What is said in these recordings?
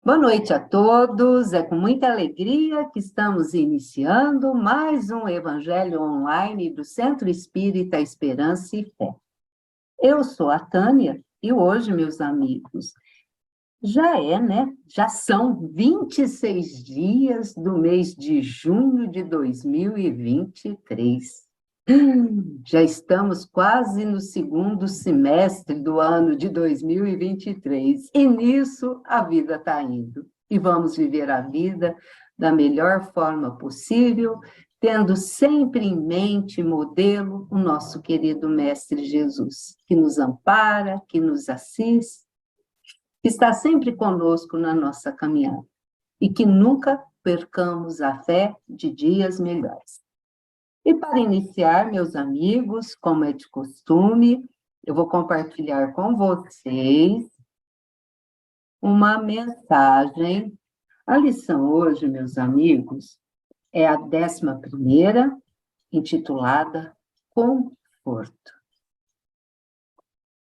Boa noite a todos. É com muita alegria que estamos iniciando mais um Evangelho online do Centro Espírita Esperança e Fé. Eu sou a Tânia e hoje, meus amigos, já são 26 dias do mês de junho de 2023. Já estamos quase no segundo semestre do ano de 2023, e nisso a vida está indo. E vamos viver a vida da melhor forma possível, tendo sempre em mente, modelo, o nosso querido Mestre Jesus, que nos ampara, que nos assiste, que está sempre conosco na nossa caminhada, e que nunca percamos a fé de dias melhores. E para iniciar, meus amigos, como é de costume, eu vou compartilhar com vocês uma mensagem. A lição hoje, meus amigos, é a 11ª, intitulada Conforto.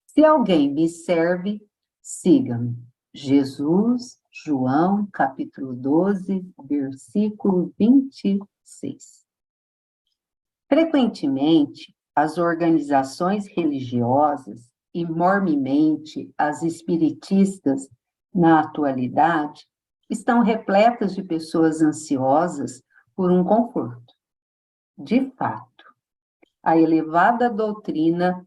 Se alguém me serve, siga-me. Jesus, João, capítulo 12, versículo 26. Frequentemente, as organizações religiosas, e mormente as espiritistas na atualidade, estão repletas de pessoas ansiosas por um conforto. De fato, a elevada doutrina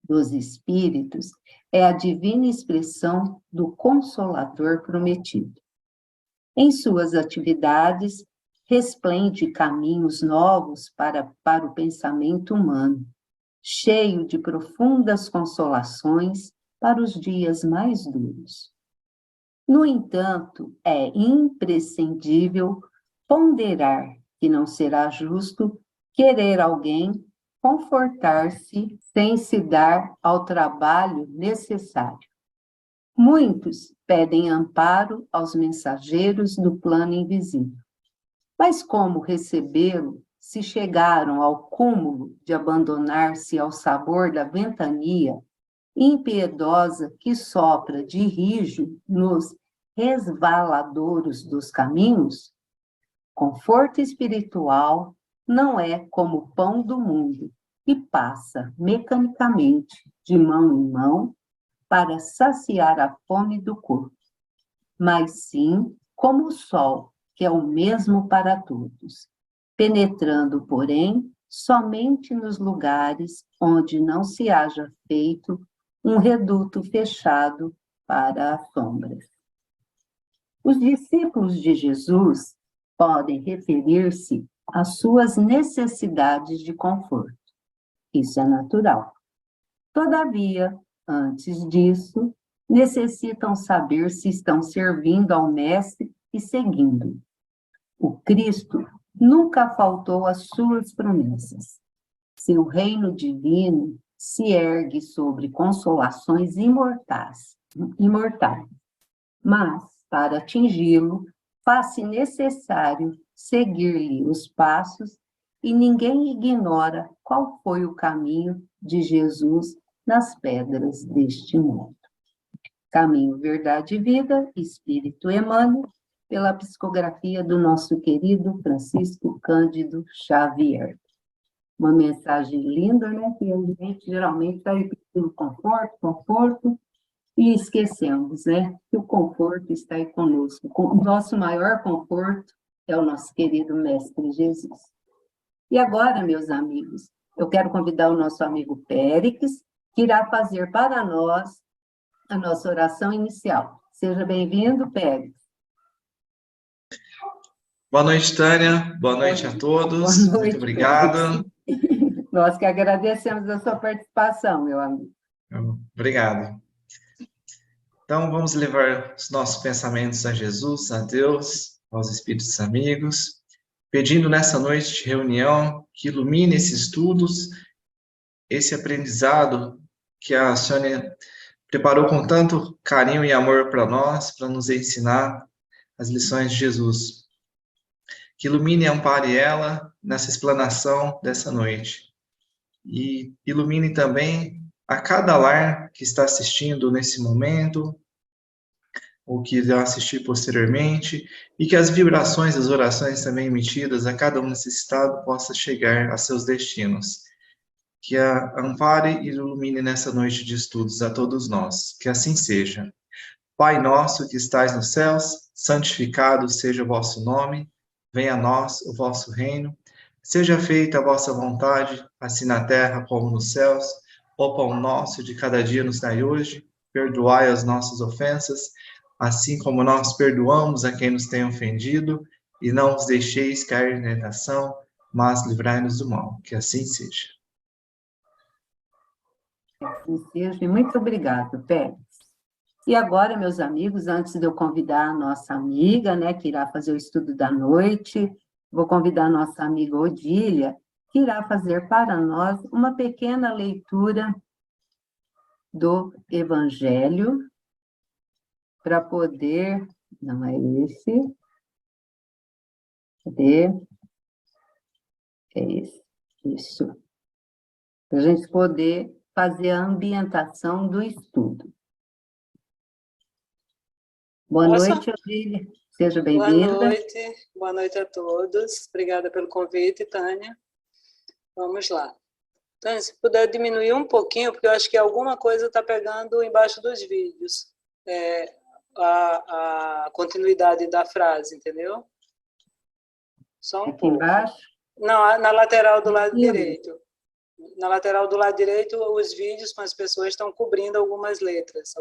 dos espíritos é a divina expressão do Consolador prometido. Em suas atividades, resplende caminhos novos para o pensamento humano, cheio de profundas consolações para os dias mais duros. No entanto, é imprescindível ponderar que não será justo querer alguém confortar-se sem se dar ao trabalho necessário. Muitos pedem amparo aos mensageiros do plano invisível. Mas como recebê-lo se chegaram ao cúmulo de abandonar-se ao sabor da ventania impiedosa que sopra de rijo nos resvaladouros dos caminhos? Conforto espiritual não é como o pão do mundo, que passa mecanicamente de mão em mão para saciar a fome do corpo, mas sim como o sol, que é o mesmo para todos, penetrando, porém, somente nos lugares onde não se haja feito um reduto fechado para as sombras. Os discípulos de Jesus podem referir-se às suas necessidades de conforto. Isso é natural. Todavia, antes disso, necessitam saber se estão servindo ao Mestre e seguindo. O Cristo nunca faltou às suas promessas. Seu reino divino se ergue sobre consolações imortais. Mas, para atingi-lo, faz-se necessário seguir-lhe os passos, e ninguém ignora qual foi o caminho de Jesus nas pedras deste mundo. Caminho, Verdade e Vida, Espírito Emmanuel, pela psicografia do nosso querido Francisco Cândido Xavier. Uma mensagem linda, né? Que a gente geralmente está repetindo conforto, e esquecemos, né? Que o conforto está aí conosco. O nosso maior conforto é o nosso querido Mestre Jesus. E agora, meus amigos, eu quero convidar o nosso amigo Péricles, que irá fazer para nós a nossa oração inicial. Seja bem-vindo, Péricles. Boa noite, Tânia. Boa noite a todos. Boa noite, muito obrigado. Péricles. Nós que agradecemos a sua participação, meu amigo. Obrigado. Então, vamos levar os nossos pensamentos a Jesus, a Deus, aos Espíritos amigos, pedindo nessa noite de reunião que ilumine esses estudos, esse aprendizado que a Sônia preparou com tanto carinho e amor para nós, para nos ensinar as lições de Jesus. Que ilumine e ampare ela nessa explanação dessa noite. E ilumine também a cada lar que está assistindo nesse momento, ou que irão assistir posteriormente, e que as vibrações das orações também emitidas a cada um necessitado possa chegar a seus destinos. Que a ampare e ilumine nessa noite de estudos a todos nós. Que assim seja. Pai nosso que estais nos céus, santificado seja o vosso nome, venha a nós o vosso reino, seja feita a vossa vontade, assim na terra como nos céus. O pão nosso de cada dia nos dai hoje, perdoai as nossas ofensas, assim como nós perdoamos a quem nos tem ofendido, e não os deixeis cair na tentação, mas livrai-nos do mal. Que assim seja. Que assim seja. E muito obrigado, Pérez. E agora, meus amigos, antes de eu convidar a nossa amiga, né, que irá fazer o estudo da noite, vou convidar a nossa amiga Odília, que irá fazer para nós uma pequena leitura do Evangelho, para poder... Não é esse. Cadê? É esse. Isso. Para a gente poder fazer a ambientação do estudo. Boa noite, Odília. Seja bem-vinda. Boa noite a todos. Obrigada pelo convite, Tânia. Vamos lá. Tânia, se puder diminuir um pouquinho, porque eu acho que alguma coisa está pegando embaixo dos vídeos. A continuidade da frase, entendeu? Só um Aqui pouco. embaixo? Não, na lateral do lado direito. Na lateral do lado direito, os vídeos com as pessoas estão cobrindo algumas letras.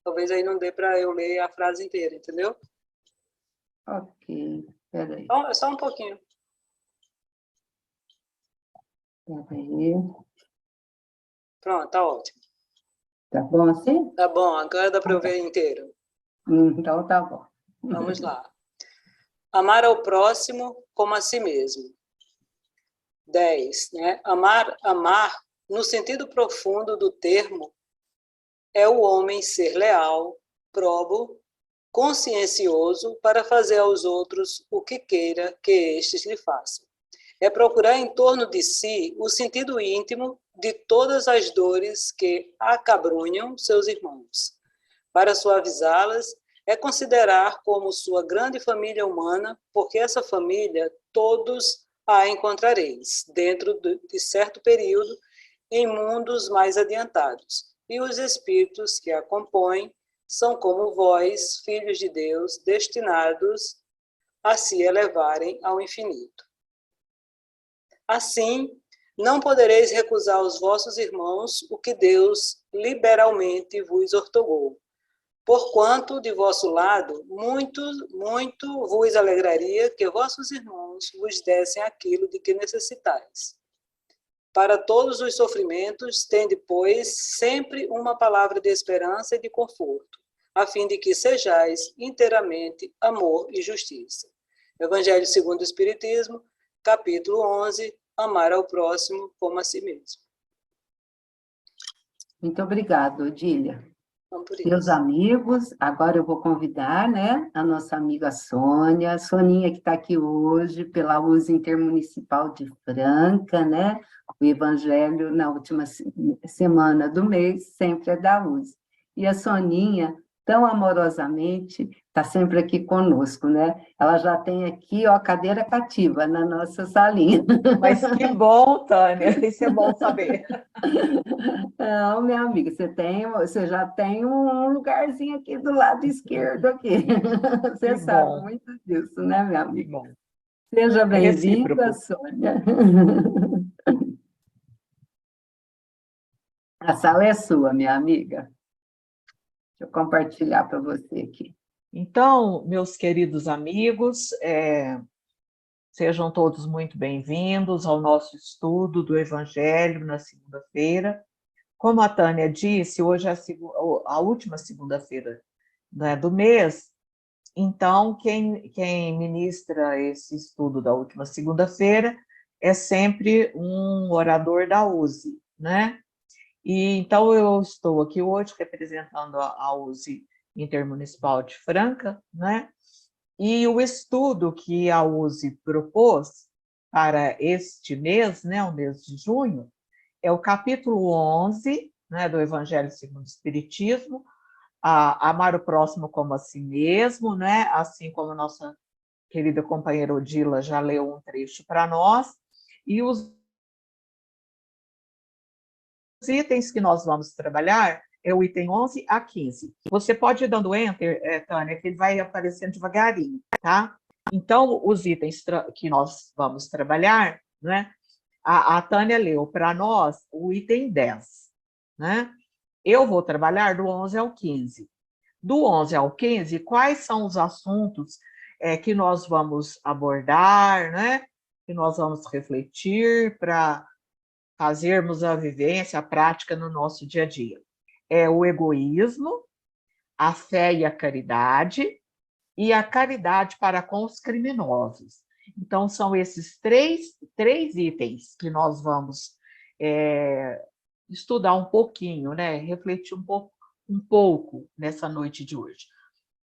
Talvez aí não dê para eu ler a frase inteira, entendeu? Ok, peraí. Só um pouquinho. Peraí. Pronto, tá ótimo. Tá bom assim? Tá bom, agora dá para eu ver inteiro. Então tá bom. Vamos lá. Amar ao próximo como a si mesmo. 10. Né? Amar, no sentido profundo do termo, é o homem ser leal, probo, consciencioso para fazer aos outros o que queira que estes lhe façam. É procurar em torno de si o sentido íntimo de todas as dores que acabrunham seus irmãos. Para suavizá-las, é considerar como sua grande família humana, porque essa família todos a encontrareis, dentro de certo período, em mundos mais adiantados. E os espíritos que a compõem são como vós, filhos de Deus, destinados a se elevarem ao infinito. Assim, não podereis recusar aos vossos irmãos o que Deus liberalmente vos ortogou. Porquanto, de vosso lado, muito vos alegraria que vossos irmãos vos dessem aquilo de que necessitais. Para todos os sofrimentos, tende, pois, sempre uma palavra de esperança e de conforto, a fim de que sejais inteiramente amor e justiça. Evangelho segundo o Espiritismo, capítulo 11, amar ao próximo como a si mesmo. Muito obrigada, Odília. Vamos por Meus isso. amigos, agora eu vou convidar, né, a nossa amiga Sônia, Soninha que está aqui hoje pela USE Intermunicipal de Franca, né, o Evangelho na última semana do mês sempre é da USE. E a Soninha, tão amorosamente, está sempre aqui conosco, né? Ela já tem aqui, ó, cadeira cativa na nossa salinha. Mas que bom, Tânia, isso é bom saber. Não, minha amiga, você já tem um lugarzinho aqui do lado esquerdo aqui. Você Que sabe bom. muito disso, né, minha Que amiga? bom. Seja bem-vinda, recíproco. Sônia. A sala é sua, minha amiga. Deixa eu compartilhar para você aqui. Então, meus queridos amigos, sejam todos muito bem-vindos ao nosso estudo do Evangelho na segunda-feira. Como a Tânia disse, hoje é a última segunda-feira, né, do mês, então quem ministra esse estudo da última segunda-feira é sempre um orador da USE, né? E então eu estou aqui hoje representando a USE Intermunicipal de Franca, né? E o estudo que a USE propôs para este mês, né, o mês de junho, é o capítulo 11, né, do Evangelho segundo o Espiritismo, amar o próximo como a si mesmo, né? Assim como a nossa querida companheira Odila já leu um trecho para nós, e os itens que nós vamos trabalhar é o item 11 a 15. Você pode ir dando enter, Tânia, que ele vai aparecendo devagarinho, tá? Então, os itens que nós vamos trabalhar, né? A Tânia leu para nós o item 10, né? Eu vou trabalhar do 11 ao 15. Do 11 ao 15, quais são os assuntos que nós vamos abordar, né? Que nós vamos refletir para fazermos a vivência, a prática no nosso dia a dia? É o egoísmo, a fé e a caridade para com os criminosos. Então, são esses três itens que nós vamos estudar um pouquinho, né? Refletir um pouco nessa noite de hoje.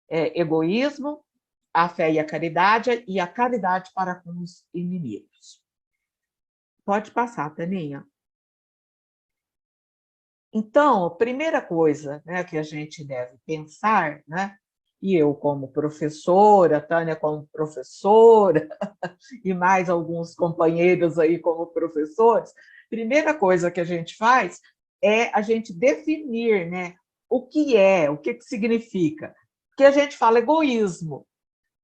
Egoísmo, a fé e a caridade para com os inimigos. Pode passar, Taninha. Então, a primeira coisa, né, que a gente deve pensar, né, e eu como professora, Tânia como professora, e mais alguns companheiros aí como professores, primeira coisa que a gente faz é a gente definir, né, o que significa. Porque a gente fala egoísmo,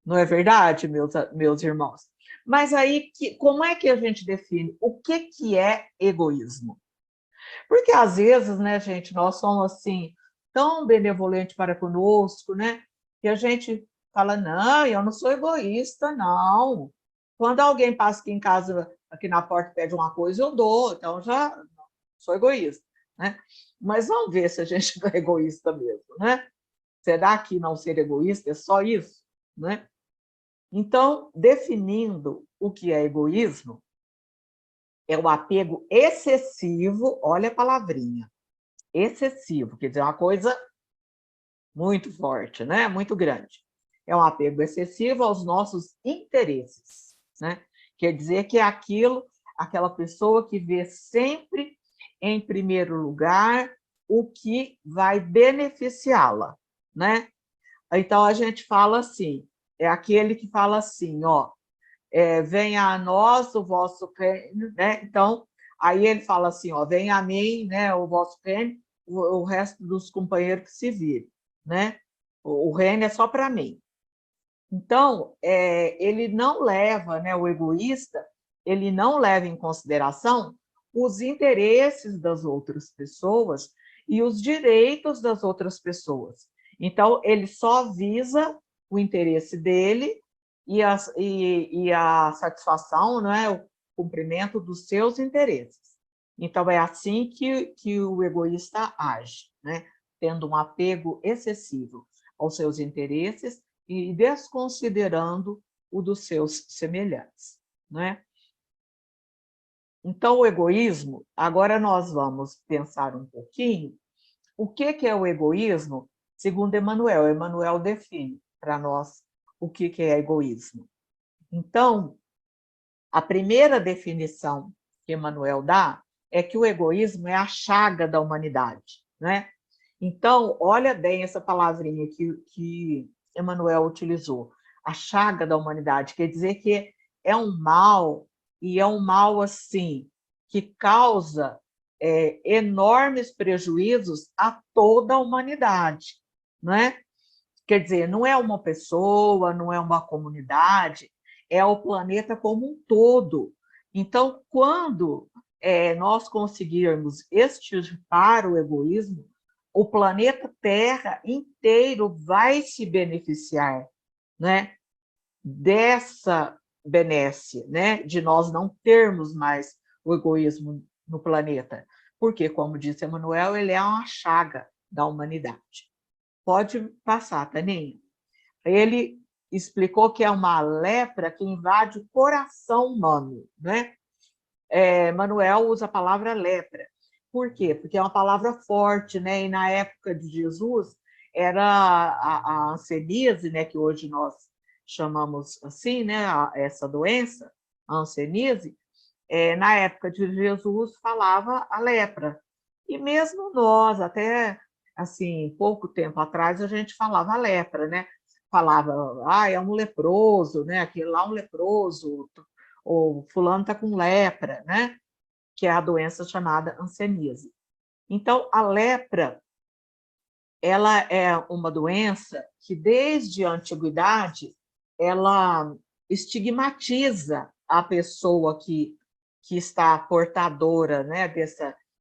não é verdade, meus irmãos? Mas aí, como é que a gente define o que é egoísmo? Porque às vezes, né, gente, nós somos assim, tão benevolentes para conosco, né? Que a gente fala, não, eu não sou egoísta, não. Quando alguém passa aqui em casa, aqui na porta, pede uma coisa, eu dou, então já não sou egoísta, né? Mas vamos ver se a gente não é egoísta mesmo, né? Será que não ser egoísta é só isso, né? Então, definindo o que é egoísmo, é o apego excessivo, olha a palavrinha, excessivo, quer dizer, uma coisa muito forte, né? Muito grande. É um apego excessivo aos nossos interesses, né? Quer dizer que é aquela pessoa que vê sempre em primeiro lugar o que vai beneficiá-la, né? Então a gente fala assim, é aquele que fala assim, ó, venha a nós o vosso reino, né? Então, aí ele fala assim, ó, venha a mim, né, o vosso reino, o resto dos companheiros que se virem, né? O reino é só para mim. Então, ele não leva, né, o egoísta, ele não leva em consideração os interesses das outras pessoas e os direitos das outras pessoas. Então, ele só visa o interesse dele e a satisfação, né, o cumprimento dos seus interesses. Então, é assim que o egoísta age, né? Tendo um apego excessivo aos seus interesses e desconsiderando o dos seus semelhantes, né? Então, o egoísmo, agora nós vamos pensar um pouquinho o que é o egoísmo, segundo Emmanuel. Emmanuel define para nós o que é egoísmo. Então, a primeira definição que Emmanuel dá é que o egoísmo é a chaga da humanidade, né? Então, olha bem essa palavrinha que Emmanuel utilizou, a chaga da humanidade, quer dizer que é um mal, e é um mal assim, que causa enormes prejuízos a toda a humanidade, né? Quer dizer, não é uma pessoa, não é uma comunidade, é o planeta como um todo. Então, quando nós conseguirmos extirpar o egoísmo, o planeta Terra inteiro vai se beneficiar, né, dessa benesse, né, de nós não termos mais o egoísmo no planeta. Porque, como disse Emmanuel, ele é uma chaga da humanidade. Pode passar, Taninha. Ele explicou que é uma lepra que invade o coração humano, né? Manuel usa a palavra lepra. Por quê? Porque é uma palavra forte, né? E na época de Jesus era a hanseníase, né? Que hoje nós chamamos assim, né? Essa doença, a hanseníase. Na época de Jesus falava a lepra. E mesmo nós, até assim, pouco tempo atrás a gente falava lepra, né? Falava, é um leproso, né? Aquele lá é um leproso, ou fulano está com lepra, né? Que é a doença chamada hanseníase. Então, a lepra, ela é uma doença que, desde a antiguidade, ela estigmatiza a pessoa que está portadora, né,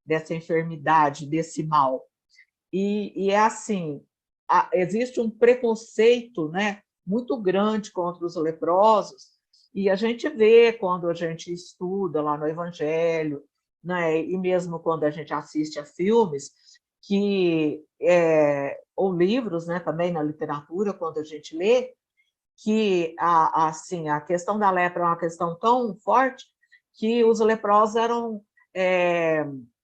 dessa enfermidade, desse mal. E é assim, existe um preconceito, né, muito grande contra os leprosos, e a gente vê quando a gente estuda lá no Evangelho, né, e mesmo quando a gente assiste a filmes, ou livros, né, também na literatura, quando a gente lê, que assim, a questão da lepra é uma questão tão forte que os leprosos eram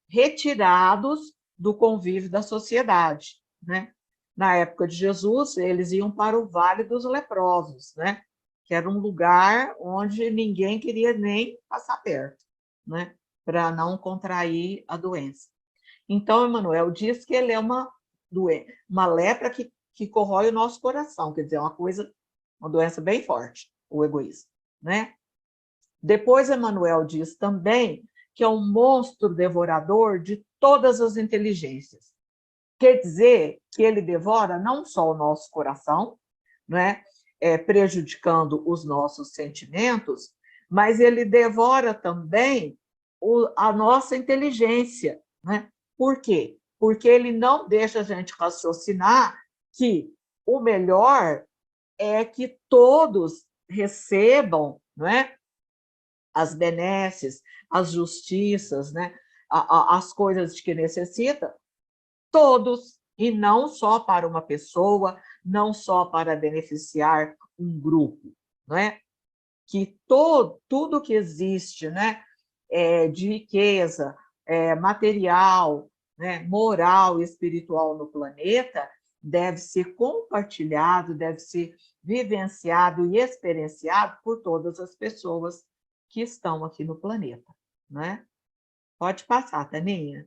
retirados do convívio da sociedade, né? Na época de Jesus, eles iam para o Vale dos Leprosos, né? Que era um lugar onde ninguém queria nem passar perto, né? Para não contrair a doença. Então, Emmanuel diz que ele é uma lepra que corrói o nosso coração, quer dizer, uma doença bem forte, o egoísmo, né? Depois, Emmanuel diz também que é um monstro devorador de todas as inteligências. Quer dizer que ele devora não só o nosso coração, né, prejudicando os nossos sentimentos, mas ele devora também a nossa inteligência, né? Por quê? Porque ele não deixa a gente raciocinar que o melhor é que todos recebam, não é, as benesses, as justiças, né, as coisas de que necessita, todos, e não só para uma pessoa, não só para beneficiar um grupo, não é? Que tudo que existe, né, de riqueza, material, né, moral e espiritual no planeta, deve ser compartilhado, deve ser vivenciado e experienciado por todas as pessoas que estão aqui no planeta, né? Pode passar, Taninha.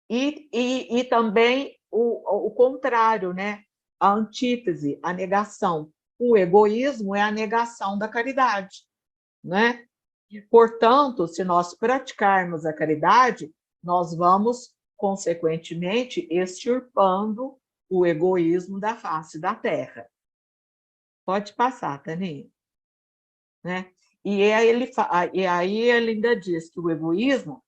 E também o contrário, né? A antítese, a negação. O egoísmo é a negação da caridade, né? Portanto, se nós praticarmos a caridade, nós vamos, consequentemente, extirpando o egoísmo da face da Terra. Pode passar, Taninha. Né? E aí ele ainda diz que o egoísmo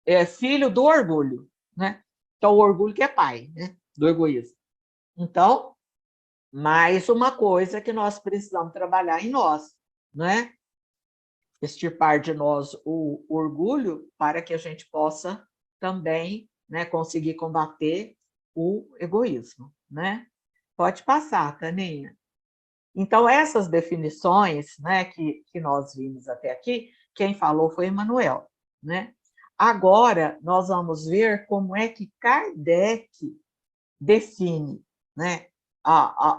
é filho do orgulho, né? Então, o orgulho que é pai, né? Do egoísmo. Então, mais uma coisa que nós precisamos trabalhar em nós, né? Extirpar de nós o orgulho para que a gente possa também, né, conseguir combater o egoísmo, né? Pode passar, Taninha. Então, essas definições, né, que nós vimos até aqui, quem falou foi Emmanuel, né? Agora, nós vamos ver como é que Kardec define, né,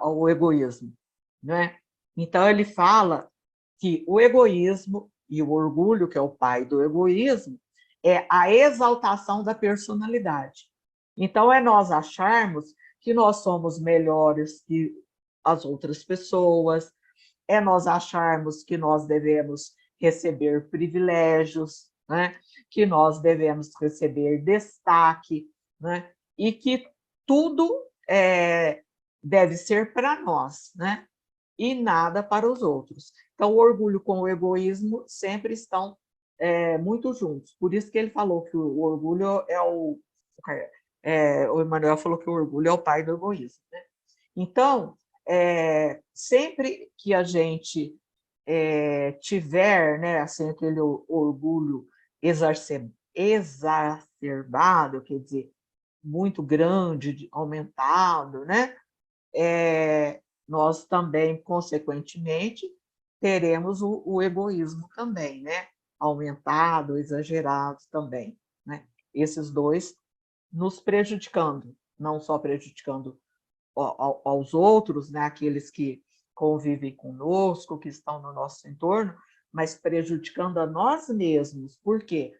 o egoísmo, né? Então, ele fala que o egoísmo e o orgulho, que é o pai do egoísmo, é a exaltação da personalidade. Então, é nós acharmos que nós somos melhores que as outras pessoas, é nós acharmos que nós devemos receber privilégios, né? Que nós devemos receber destaque, né? E que tudo deve ser para nós, né? E nada para os outros. Então, o orgulho com o egoísmo sempre estão muito juntos. Por isso que ele falou que o orgulho o Emmanuel falou que o orgulho é o pai do egoísmo, né? Então, sempre que a gente tiver, né, assim, aquele orgulho exacerbado, quer dizer, muito grande, aumentado, né? Nós também, consequentemente, teremos o egoísmo também, né? Aumentado, exagerado também, né? Esses dois nos prejudicando, não só prejudicando aos outros, né? Aqueles que convivem conosco, que estão no nosso entorno, mas prejudicando a nós mesmos. Por quê?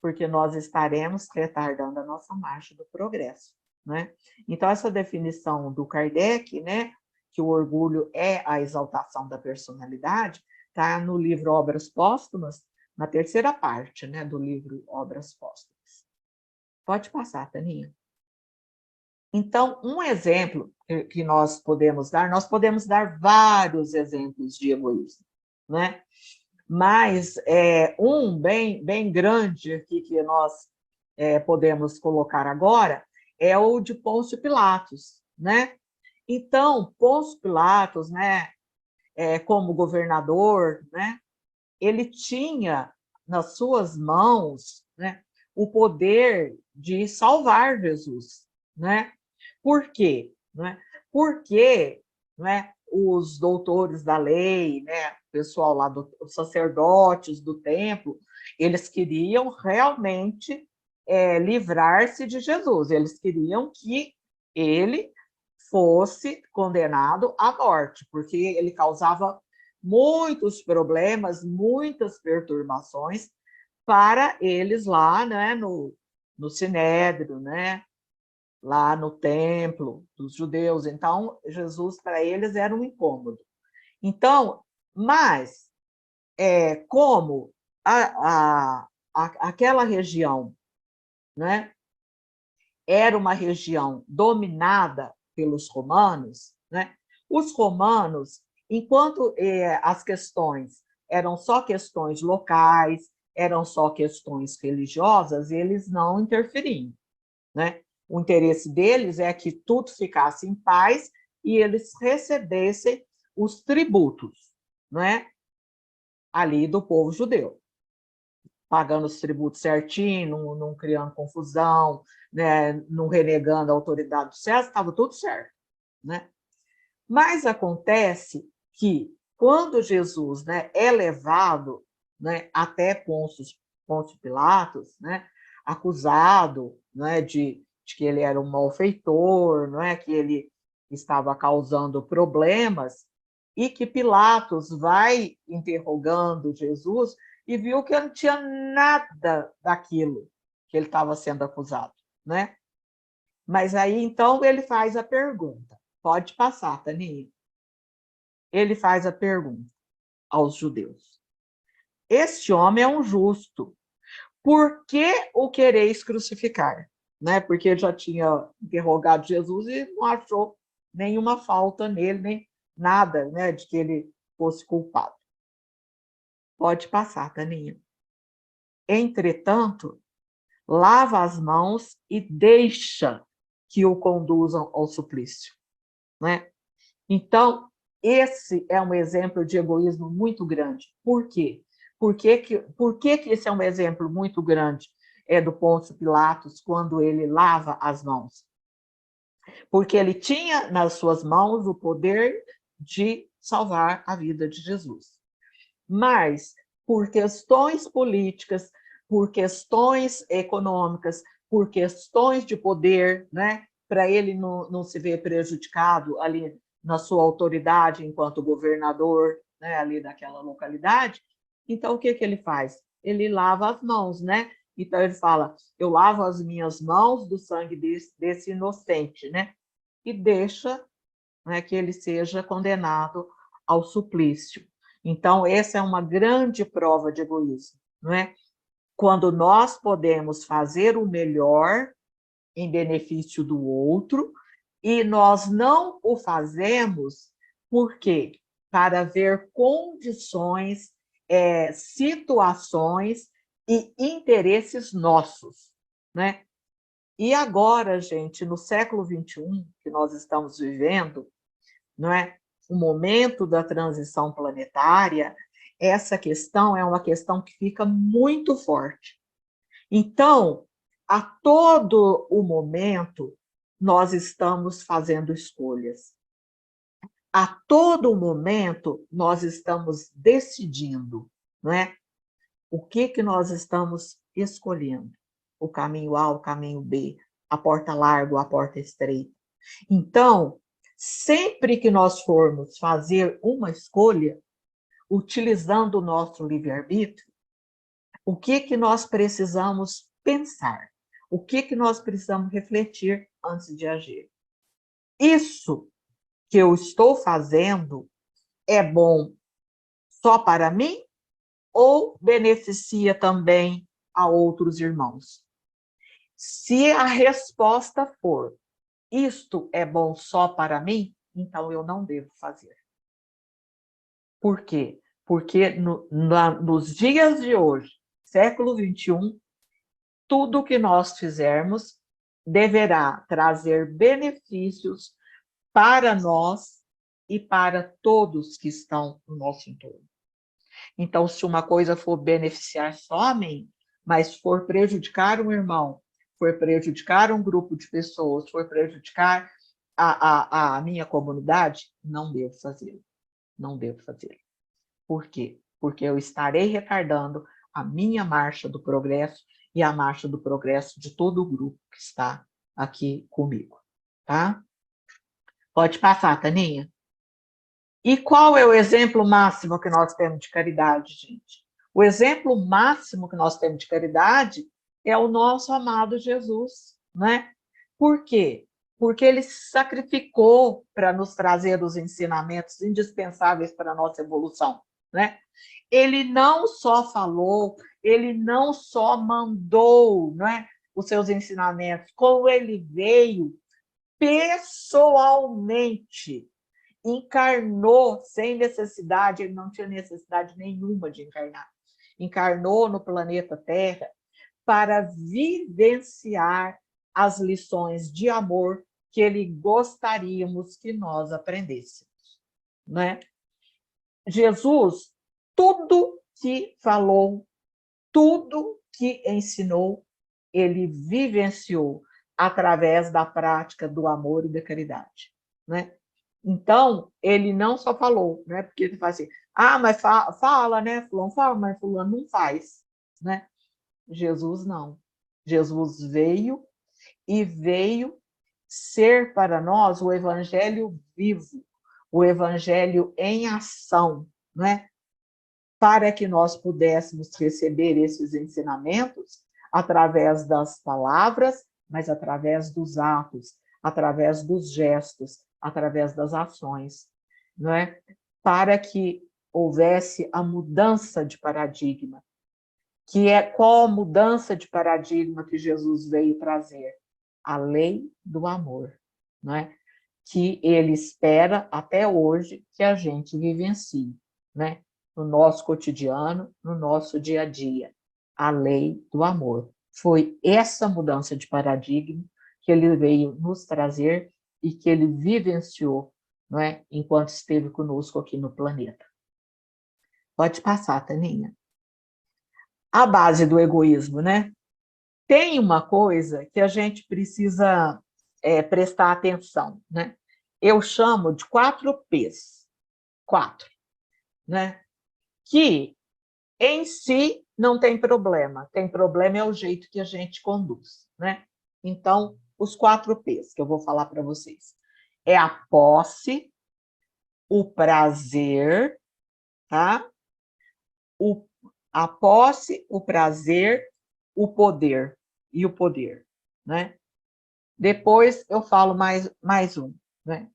porque nós estaremos retardando a nossa marcha do progresso, né? Então, essa definição do Kardec, né, que o orgulho é a exaltação da personalidade, está no livro Obras Póstumas, na terceira parte, né, do livro Obras Póstumas. Pode passar, Taninha. Então, um exemplo que nós podemos dar vários exemplos de egoísmo, né? Mas um bem grande aqui que nós podemos colocar agora é o de Pôncio Pilatos, né? Então, Pôncio Pilatos, né, como governador, né, ele tinha nas suas mãos, né, o poder de salvar Jesus, né? Por quê? Né? Porque, né, os doutores da lei, né, o pessoal lá, os sacerdotes do templo, eles queriam realmente livrar-se de Jesus, eles queriam que ele fosse condenado à morte, porque ele causava muitos problemas, muitas perturbações para eles lá, né, no Sinédrio, né, lá no templo dos judeus. Então, Jesus, para eles, era um incômodo. Então, mas, como aquela região, né, era uma região dominada pelos romanos, né, os romanos, enquanto as questões eram só questões locais, eram só questões religiosas, eles não interferiam, né? O interesse deles é que tudo ficasse em paz e eles recebessem os tributos, né, ali do povo judeu, pagando os tributos certinho, não criando confusão, né, não renegando a autoridade do César, estava tudo certo, né? Mas acontece que quando Jesus, né, é levado, né, até Pôncio Pilatos, né, acusado, né, de que ele era um malfeitor, não é, que ele estava causando problemas, e que Pilatos vai interrogando Jesus e viu que não tinha nada daquilo que ele estava sendo acusado, né? Mas aí, então, ele faz a pergunta. Pode passar, Taninha. Ele faz a pergunta aos judeus. Este homem é um justo. Por que o quereis crucificar? Né? Porque ele já tinha interrogado Jesus e não achou nenhuma falta nele, nem nada, né, de que ele fosse culpado. Pode passar, Taninha. Entretanto, lava as mãos e deixa que o conduzam ao suplício, né? Então, esse é um exemplo de egoísmo muito grande. Por quê? Por que esse é um exemplo muito grande do Pôncio Pilatos quando ele lava as mãos? Porque ele tinha nas suas mãos o poder de salvar a vida de Jesus. Mas, por questões políticas, por questões econômicas, por questões de poder, né, para ele não se ver prejudicado ali na sua autoridade enquanto governador, né, ali daquela localidade, então o que ele faz? Ele lava as mãos, né? Então ele fala, eu lavo as minhas mãos do sangue desse inocente, né? E deixa, né, que ele seja condenado ao suplício. Então, essa é uma grande prova de egoísmo, não é? Quando nós podemos fazer o melhor em benefício do outro e nós não o fazemos, por quê? Para ver condições, situações e interesses nossos, né? E agora, gente, no século XXI, que nós estamos vivendo, não é? O momento da transição planetária, essa questão é uma questão que fica muito forte. Então, a todo o momento, nós estamos fazendo escolhas. A todo momento, nós estamos decidindo, não é? O que nós estamos escolhendo? O caminho A, o caminho B, a porta larga ou a porta estreita. Então, sempre que nós formos fazer uma escolha, utilizando o nosso livre-arbítrio, o que nós precisamos pensar, o que nós precisamos refletir antes de agir. Isso que eu estou fazendo é bom só para mim ou beneficia também a outros irmãos? Se a resposta for, isto é bom só para mim, então eu não devo fazer. Por quê? Porque nos dias de hoje, século XXI, tudo que nós fizermos deverá trazer benefícios para nós e para todos que estão no nosso entorno. Então, se uma coisa for beneficiar só a mim, mas for prejudicar um irmão, for prejudicar um grupo de pessoas, for prejudicar a minha comunidade, não devo fazê-lo. Não devo fazê-lo. Por quê? Porque eu estarei retardando a minha marcha do progresso e a marcha do progresso de todo o grupo que está aqui comigo. Tá? Pode passar, Taninha. E qual é o exemplo máximo que nós temos de caridade, gente? O exemplo máximo que nós temos de caridade é o nosso amado Jesus, né? Por quê? Porque ele se sacrificou para nos trazer os ensinamentos indispensáveis para a nossa evolução, né? Ele não só falou, ele não só mandou, né, os seus ensinamentos, como ele veio pessoalmente, encarnou sem necessidade, ele não tinha necessidade nenhuma de encarnar. Encarnou no planeta Terra para vivenciar as lições de amor que ele gostaríamos que nós aprendêssemos, né? Jesus, tudo que falou, tudo que ensinou, ele vivenciou através da prática do amor e da caridade, né? Então, ele não só falou, né? Porque ele fala assim, mas fala, né? Fulano fala, mas fulano não faz, né? Jesus não. Jesus veio e veio ser para nós o evangelho vivo, o evangelho em ação, né? Para que nós pudéssemos receber esses ensinamentos através das palavras, mas através dos atos, através dos gestos, através das ações, não é? Para que houvesse a mudança de paradigma, que é qual a mudança de paradigma que Jesus veio trazer? A lei do amor, não é? Que ele espera até hoje que a gente vivencie, né? No nosso cotidiano, no nosso dia a dia, a lei do amor. Foi essa mudança de paradigma que ele veio nos trazer e que ele vivenciou, não é? Enquanto esteve conosco aqui no planeta. Pode passar, Taninha. A base do egoísmo, né? Tem uma coisa que a gente precisa prestar atenção, né? Eu chamo de 4 P's. 4, né? Que em si não tem problema. Tem problema é o jeito que a gente conduz, né? Então, os 4 P's que eu vou falar para vocês. É a posse, o prazer, tá? A posse, o prazer, o poder e o poder, né? Depois eu falo mais um, né?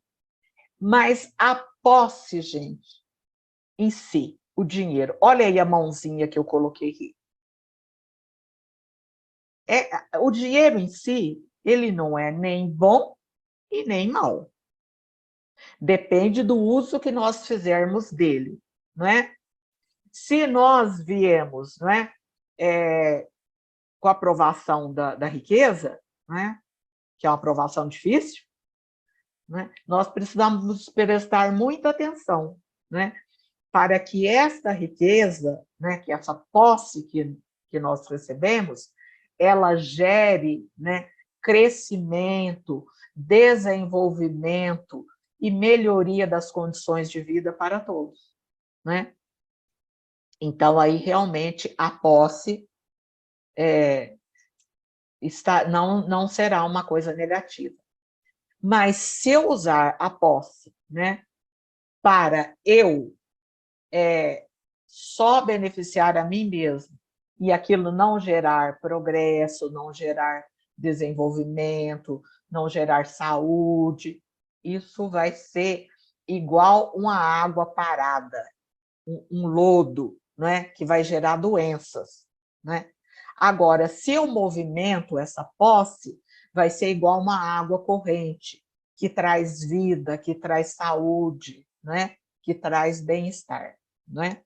Mas a posse, gente, em si, o dinheiro. Olha aí a mãozinha que eu coloquei aqui. O dinheiro em si, ele não é nem bom e nem mau. Depende do uso que nós fizermos dele, não é? Se nós viemos, não é, com a aprovação da riqueza, não é? Que é uma aprovação difícil, né? Nós precisamos prestar muita atenção, né? Para que esta riqueza, né, que essa posse que nós recebemos, ela gere, né, crescimento, desenvolvimento e melhoria das condições de vida para todos, né? Então, aí, realmente, a posse não será uma coisa negativa. Mas se eu usar a posse, né, para eu só beneficiar a mim mesmo e aquilo não gerar progresso, não gerar desenvolvimento, não gerar saúde, isso vai ser igual uma água parada, um lodo, né, que vai gerar doenças, né? Agora, se eu movimento essa posse, vai ser igual uma água corrente, que traz vida, que traz saúde, né? Que traz bem-estar, né?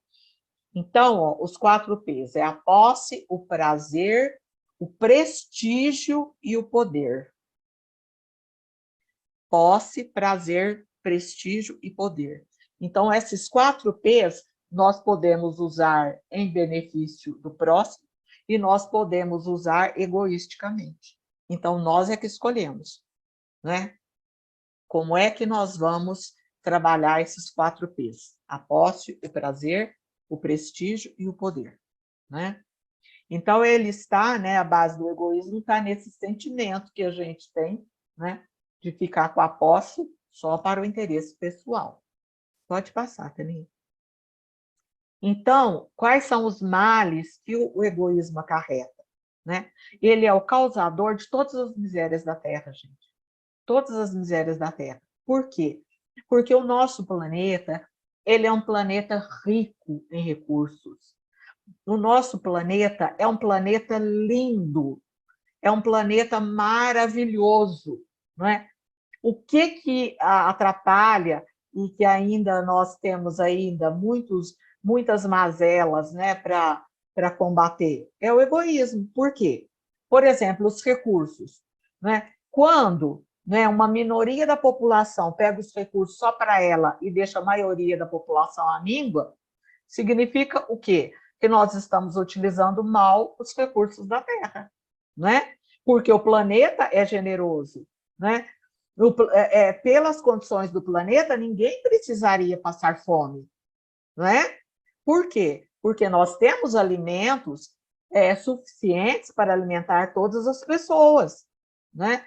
Então, ó, os 4 P's é a posse, o prazer, o prestígio e o poder. Posse, prazer, prestígio e poder. Então, esses 4 P's nós podemos usar em benefício do próximo e nós podemos usar egoisticamente. Então, nós é que escolhemos, né? Como é que nós vamos trabalhar esses 4 P's? A posse, o prazer, o prestígio e o poder, né? Então, ele está, né, a base do egoísmo está nesse sentimento que a gente tem, né, de ficar com a posse só para o interesse pessoal. Pode passar, Tânia. Então, quais são os males que o egoísmo acarreta, né? Ele é o causador de todas as misérias da Terra, gente. Todas as misérias da Terra. Por quê? Porque o nosso planeta, ele é um planeta rico em recursos. O nosso planeta é um planeta lindo, é um planeta maravilhoso, não é? O que atrapalha e que ainda nós temos ainda muitas mazelas, né, para combater? É o egoísmo. Por quê? Por exemplo, os recursos, né? Quando, né, uma minoria da população pega os recursos só para ela e deixa a maioria da população à míngua, significa o quê? Que nós estamos utilizando mal os recursos da Terra, né? Porque o planeta é generoso, né? Pelas condições do planeta, ninguém precisaria passar fome, não é? Por quê? Porque nós temos alimentos suficientes para alimentar todas as pessoas, né?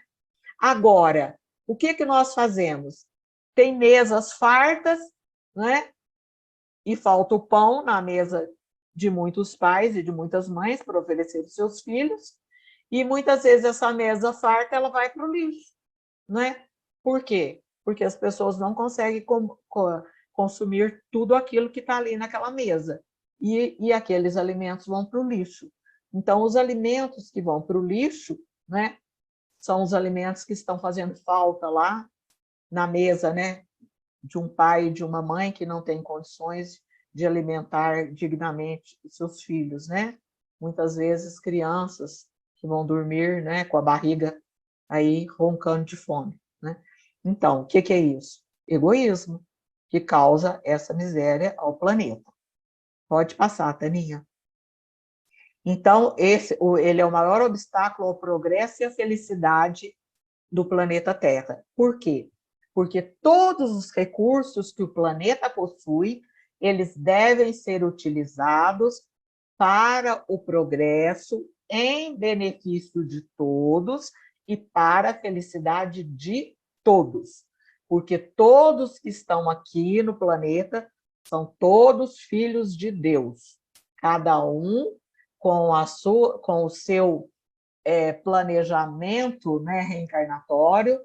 Agora, o que nós fazemos? Tem mesas fartas, né? E falta o pão na mesa de muitos pais e de muitas mães para oferecer aos seus filhos, e muitas vezes essa mesa farta ela vai para o lixo, né? Por quê? Porque as pessoas não conseguem consumir tudo aquilo que está ali naquela mesa, e aqueles alimentos vão para o lixo. Então, os alimentos que vão para o lixo, né, são os alimentos que estão fazendo falta lá na mesa, né, de um pai e de uma mãe que não tem condições de alimentar dignamente os seus filhos, né? Muitas vezes crianças que vão dormir, né, com a barriga aí roncando de fome, né? Então, o que é isso? Egoísmo, que causa essa miséria ao planeta. Pode passar, Taninha. Então, ele é o maior obstáculo ao progresso e à felicidade do planeta Terra. Por quê? Porque todos os recursos que o planeta possui, eles devem ser utilizados para o progresso em benefício de todos e para a felicidade de todos. Porque todos que estão aqui no planeta são todos filhos de Deus, cada um com o seu planejamento, né, reencarnatório,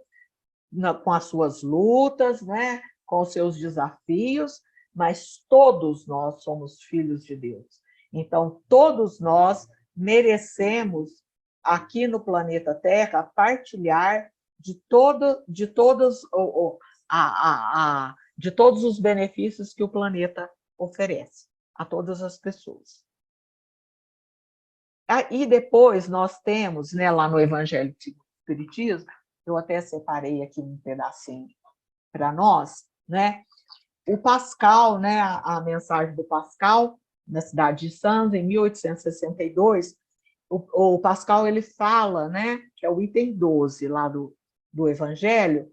com as suas lutas, né, com os seus desafios, mas todos nós somos filhos de Deus. Então, todos nós merecemos, aqui no planeta Terra, partilhar de todos os benefícios que o planeta oferece a todas as pessoas. E depois nós temos, né, lá no Evangelho do Espiritismo, eu até separei aqui um pedacinho para nós, né? O Pascal, né, a mensagem do Pascal, na cidade de Santos, em 1862, o Pascal ele fala, né, que é o item 12 lá do Evangelho,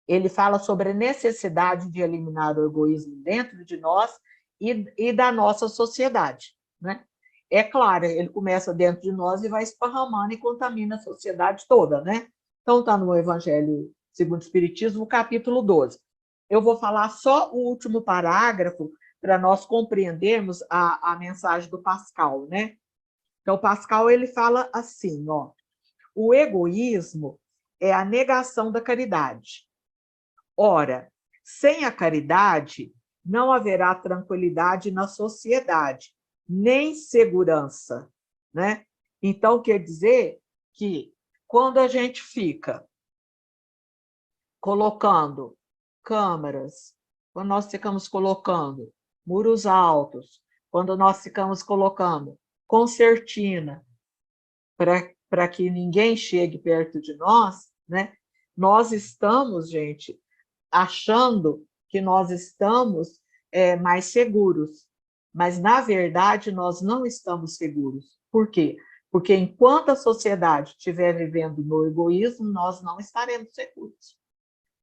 ele fala sobre a necessidade de eliminar o egoísmo dentro de nós e da nossa sociedade, né? É claro, ele começa dentro de nós e vai esparramando e contamina a sociedade toda, né? Então, está no Evangelho segundo o Espiritismo, capítulo 12. Eu vou falar só o último parágrafo para nós compreendermos a mensagem do Pascal, né? Então, Pascal, ele fala assim, ó, o egoísmo é a negação da caridade. Ora, sem a caridade, não haverá tranquilidade na sociedade, nem segurança, né? Então, quer dizer que quando a gente fica colocando câmaras, quando nós ficamos colocando muros altos, quando nós ficamos colocando concertina para que ninguém chegue perto de nós, né? Nós estamos, gente, achando que nós estamos mais seguros, mas, na verdade, nós não estamos seguros. Por quê? Porque enquanto a sociedade estiver vivendo no egoísmo, nós não estaremos seguros,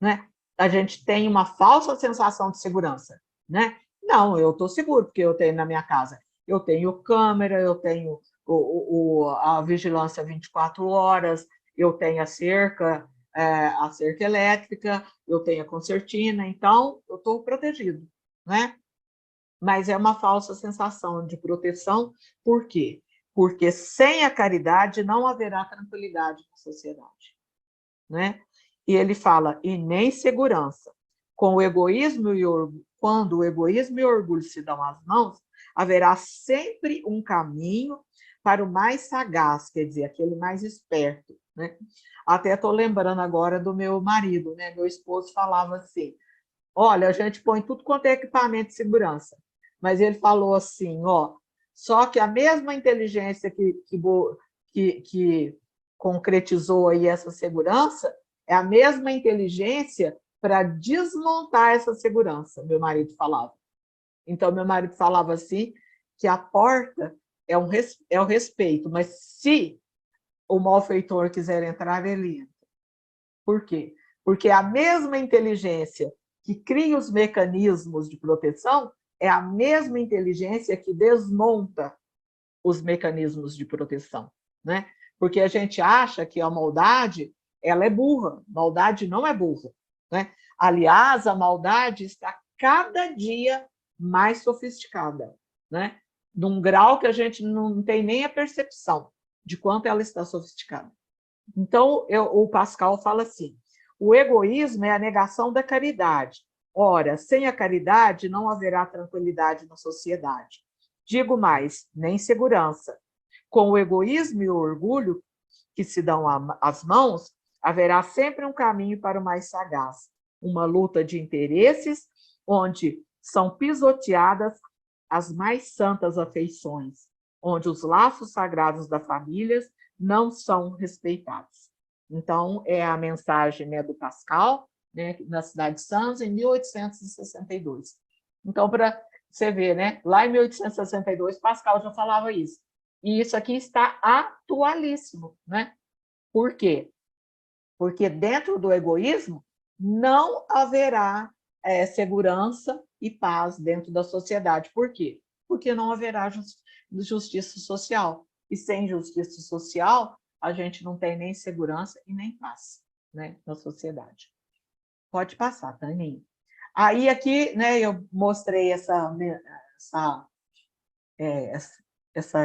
né? A gente tem uma falsa sensação de segurança, né? Não, eu estou seguro, porque eu tenho na minha casa, eu tenho câmera, eu tenho a vigilância 24 horas, eu tenho a cerca elétrica, eu tenho a concertina, então eu estou protegido, né? Mas é uma falsa sensação de proteção, por quê? Porque sem a caridade não haverá tranquilidade na sociedade, né? E ele fala, e nem segurança. Com o egoísmo e orgulho, quando o egoísmo e o orgulho se dão as mãos, haverá sempre um caminho para o mais sagaz, quer dizer, aquele mais esperto, né? Até estou lembrando agora do meu marido, né? Meu esposo falava assim, olha, a gente põe tudo quanto é equipamento de segurança, mas ele falou assim, ó, só que a mesma inteligência que concretizou aí essa segurança é a mesma inteligência para desmontar essa segurança, meu marido falava. Então, meu marido falava assim, que a porta é o respeito, mas se o malfeitor quiser entrar, ele entra. Por quê? Porque a mesma inteligência que cria os mecanismos de proteção é a mesma inteligência que desmonta os mecanismos de proteção, né? Porque a gente acha que a maldade, ela é burra. Maldade não é burra, né? Aliás, a maldade está cada dia mais sofisticada, né? Num grau que a gente não tem nem a percepção de quanto ela está sofisticada. Então, o Pascal fala assim, o egoísmo é a negação da caridade. Ora, sem a caridade não haverá tranquilidade na sociedade. Digo mais, nem segurança. Com o egoísmo e o orgulho que se dão as mãos, haverá sempre um caminho para o mais sagaz. Uma luta de interesses onde são pisoteadas as mais santas afeições, onde os laços sagrados da família não são respeitados. Então, é a mensagem, né, do Pascal, né, na cidade de Santos, em 1862. Então, para você ver, né, lá em 1862, Pascal já falava isso. E isso aqui está atualíssimo, né? Por quê? Porque dentro do egoísmo não haverá segurança e paz dentro da sociedade. Por quê? Porque não haverá justiça social. E sem justiça social, a gente não tem nem segurança e nem paz, né, na sociedade. Pode passar, Taninha. Aí aqui, né, eu mostrei essa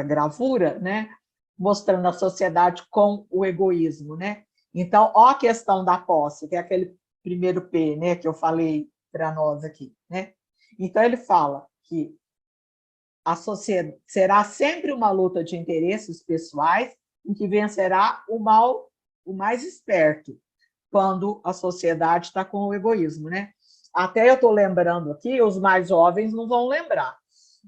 gravura, né, mostrando a sociedade com o egoísmo, né? Então, ó a questão da posse, que é aquele primeiro P, né, que eu falei para nós aqui, né? Então, ele fala que a sociedade será sempre uma luta de interesses pessoais em que vencerá o mal, o mais esperto, quando a sociedade está com o egoísmo, né? Até eu estou lembrando aqui, os mais jovens não vão lembrar,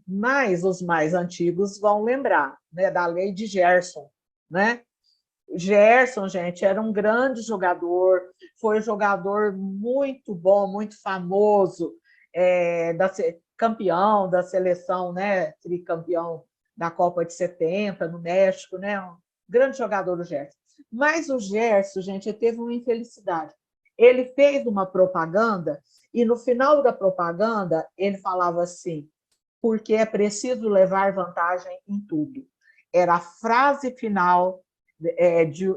mas os mais antigos vão lembrar, né, da lei de Gerson, né? Gerson, gente, era um grande jogador, foi um jogador muito bom, muito famoso, campeão da seleção, né, tricampeão da Copa de 70 no México, né? Um grande jogador, o Gerson. Mas o Gerson, gente, teve uma infelicidade. Ele fez uma propaganda e no final da propaganda ele falava assim, porque é preciso levar vantagem em tudo. Era a frase final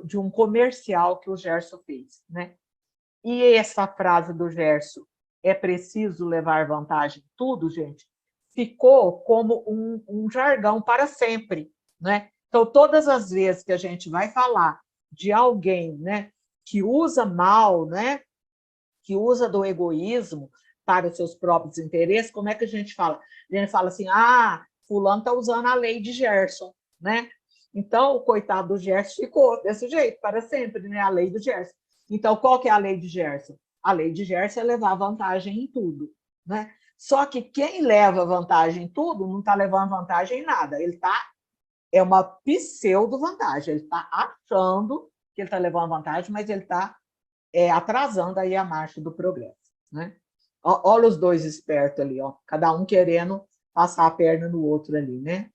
de um comercial que o Gerson fez, né? E essa frase do Gerson, é preciso levar vantagem em tudo, gente, ficou como um jargão para sempre, né? Então, todas as vezes que a gente vai falar de alguém, né, que usa mal, né, que usa do egoísmo para os seus próprios interesses, como é que a gente fala? A gente fala assim, fulano está usando a lei de Gerson, né? Então, o coitado do Gerson ficou desse jeito, para sempre, né? A lei do Gerson. Então, qual que é a lei de Gerson? A lei de Gerson é levar vantagem em tudo, né? Só que quem leva vantagem em tudo não está levando vantagem em nada. É uma pseudo-vantagem. Ele está achando que ele está levando vantagem, mas ele está atrasando aí a marcha do progresso, né? Olha os dois espertos ali, ó, cada um querendo passar a perna no outro ali, né?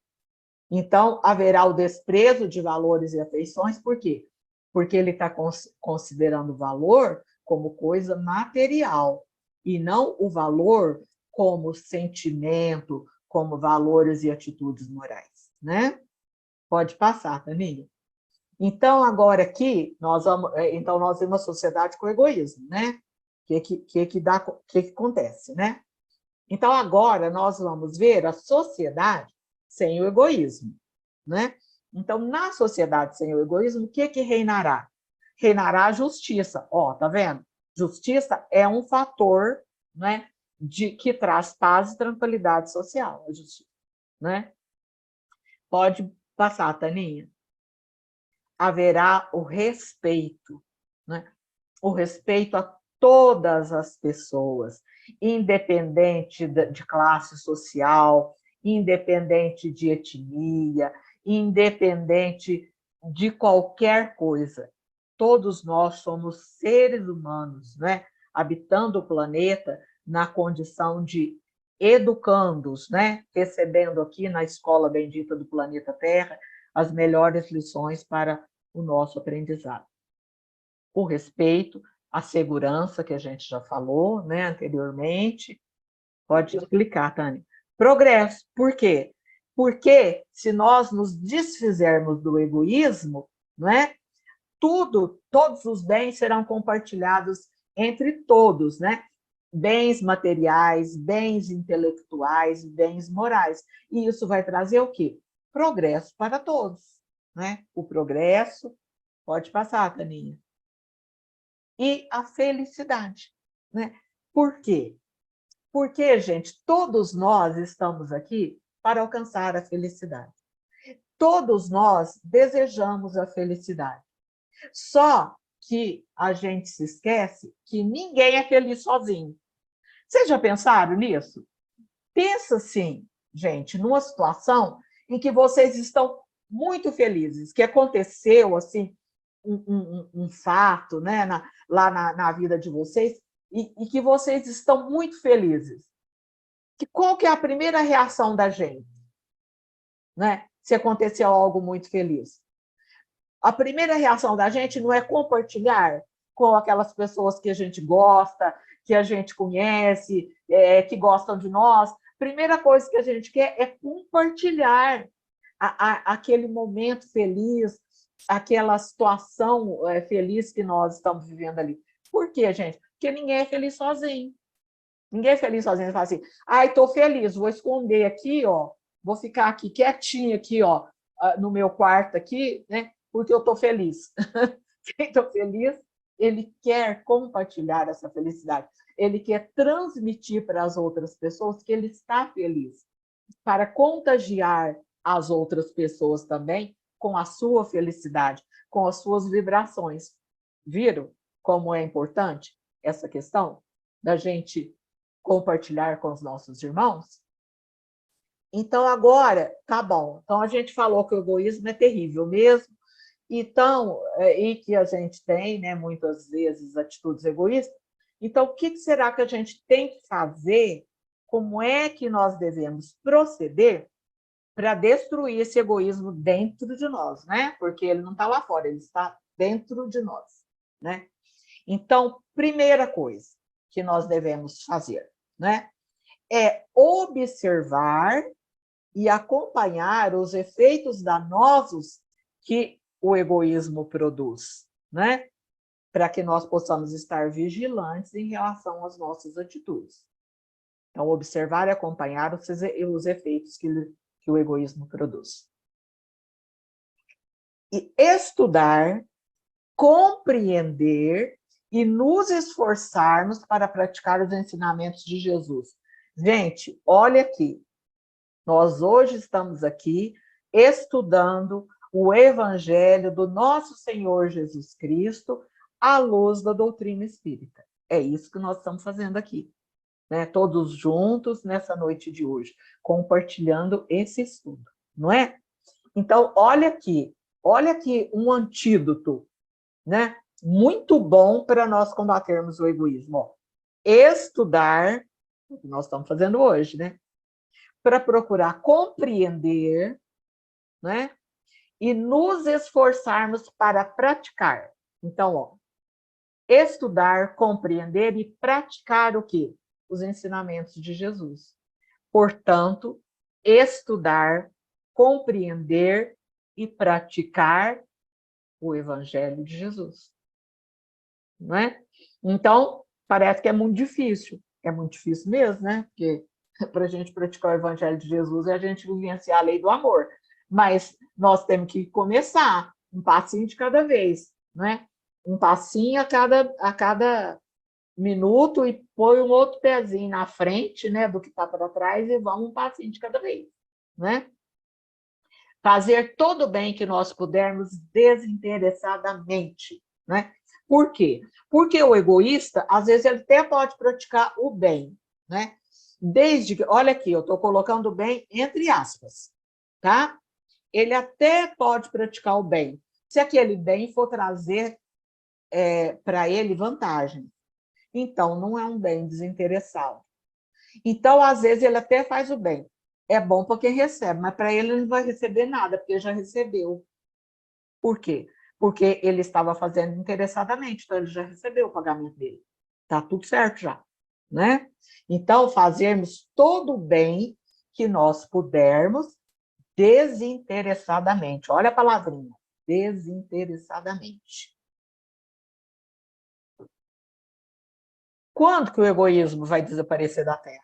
Então, haverá o desprezo de valores e afeições, por quê? Porque ele está considerando o valor como coisa material, e não o valor como sentimento, como valores e atitudes morais, né? Pode passar, Taninha. Então, agora aqui, nós vamos uma sociedade com egoísmo, né? O que acontece, né? Então, agora nós vamos ver a sociedade sem o egoísmo, né? Então, na sociedade sem o egoísmo, o que reinará? Reinará a justiça. Ó, tá vendo? Justiça é um fator, né, que traz paz e tranquilidade social, a justiça, né? Pode passar, Taninha. Haverá o respeito, né? O respeito a todas as pessoas, independente de classe social, independente de etnia, independente de qualquer coisa. Todos nós somos seres humanos, né? Habitando o planeta na condição de educandos, né? Recebendo aqui na escola bendita do planeta Terra as melhores lições para o nosso aprendizado. O respeito, a segurança, que a gente já falou, né, anteriormente. Pode explicar, Tânia. Progresso. Por quê? Porque se nós nos desfizermos do egoísmo, não é? Todos os bens serão compartilhados entre todos, né? Bens materiais, bens intelectuais, bens morais. E isso vai trazer o quê? Progresso para todos, né? O progresso, pode passar, Taninha. E a felicidade, né? Por quê? Porque, gente, todos nós estamos aqui para alcançar a felicidade. Todos nós desejamos a felicidade. Só que a gente se esquece que ninguém é feliz sozinho. Vocês já pensaram nisso? Pensa assim, gente, numa situação em que vocês estão muito felizes, que aconteceu assim um fato, né, lá na vida de vocês, e que vocês estão muito felizes. Qual que é a primeira reação da gente, né, se aconteceu algo muito feliz? A primeira reação da gente não é compartilhar com aquelas pessoas que a gente gosta, que a gente conhece, que gostam de nós. Primeira coisa que a gente quer é compartilhar aquele momento feliz, aquela situação feliz que nós estamos vivendo ali. Por quê, gente? Porque ninguém é feliz sozinho. Ninguém é feliz sozinho. Fala assim, estou feliz, vou esconder aqui, ó, vou ficar aqui quietinho aqui, ó, no meu quarto aqui, né? Porque eu estou feliz. Quem está feliz, ele quer compartilhar essa felicidade. Ele quer transmitir para as outras pessoas que ele está feliz, para contagiar as outras pessoas também com a sua felicidade, com as suas vibrações. Viram como é importante essa questão da gente compartilhar com os nossos irmãos? Então, agora, tá bom. Então, a gente falou que o egoísmo é terrível mesmo, então, e que a gente tem, né, muitas vezes, atitudes egoístas. Então, o que será que a gente tem que fazer? Como é que nós devemos proceder para destruir esse egoísmo dentro de nós, né? Porque ele não está lá fora, ele está dentro de nós, né? Então, primeira coisa que nós devemos fazer, né, é observar e acompanhar os efeitos danosos que o egoísmo produz, né? Para que nós possamos estar vigilantes em relação às nossas atitudes. Então, observar e acompanhar os efeitos que o egoísmo produz. E estudar, compreender e nos esforçarmos para praticar os ensinamentos de Jesus. Gente, olha aqui. Nós hoje estamos aqui estudando o Evangelho do nosso Senhor Jesus Cristo à luz da doutrina espírita. É isso que nós estamos fazendo aqui, né? Todos juntos nessa noite de hoje, compartilhando esse estudo, não é? Então, olha aqui um antídoto, né? Muito bom para nós combatermos o egoísmo. Ó, estudar, o que nós estamos fazendo hoje, né? Para procurar compreender, né? E nos esforçarmos para praticar. Então, ó, estudar, compreender e praticar o quê? Os ensinamentos de Jesus. Portanto, estudar, compreender e praticar o Evangelho de Jesus. Não é? Então, parece que é muito difícil. É muito difícil mesmo, né? Porque para a gente praticar o Evangelho de Jesus é a gente vivenciar a lei do amor. Mas nós temos que começar um passinho de cada vez, né? Um passinho a cada minuto e põe um outro pezinho na frente, né, do que está para trás e vamos um passinho de cada vez, né? Fazer todo o bem que nós pudermos desinteressadamente, né? Por quê? Porque o egoísta, às vezes, ele até pode praticar o bem, né? Desde que, olha aqui, eu estou colocando o bem entre aspas, tá? Ele até pode praticar o bem, se aquele bem for trazer para ele vantagem. Então, não é um bem desinteressado. Então, às vezes, ele até faz o bem. É bom para quem recebe, mas para ele não vai receber nada, porque já recebeu. Por quê? Porque ele estava fazendo interessadamente, então ele já recebeu o pagamento dele. Está tudo certo já, né? Então, fazermos todo o bem que nós pudermos desinteressadamente. Olha a palavrinha, desinteressadamente. Quando que o egoísmo vai desaparecer da Terra?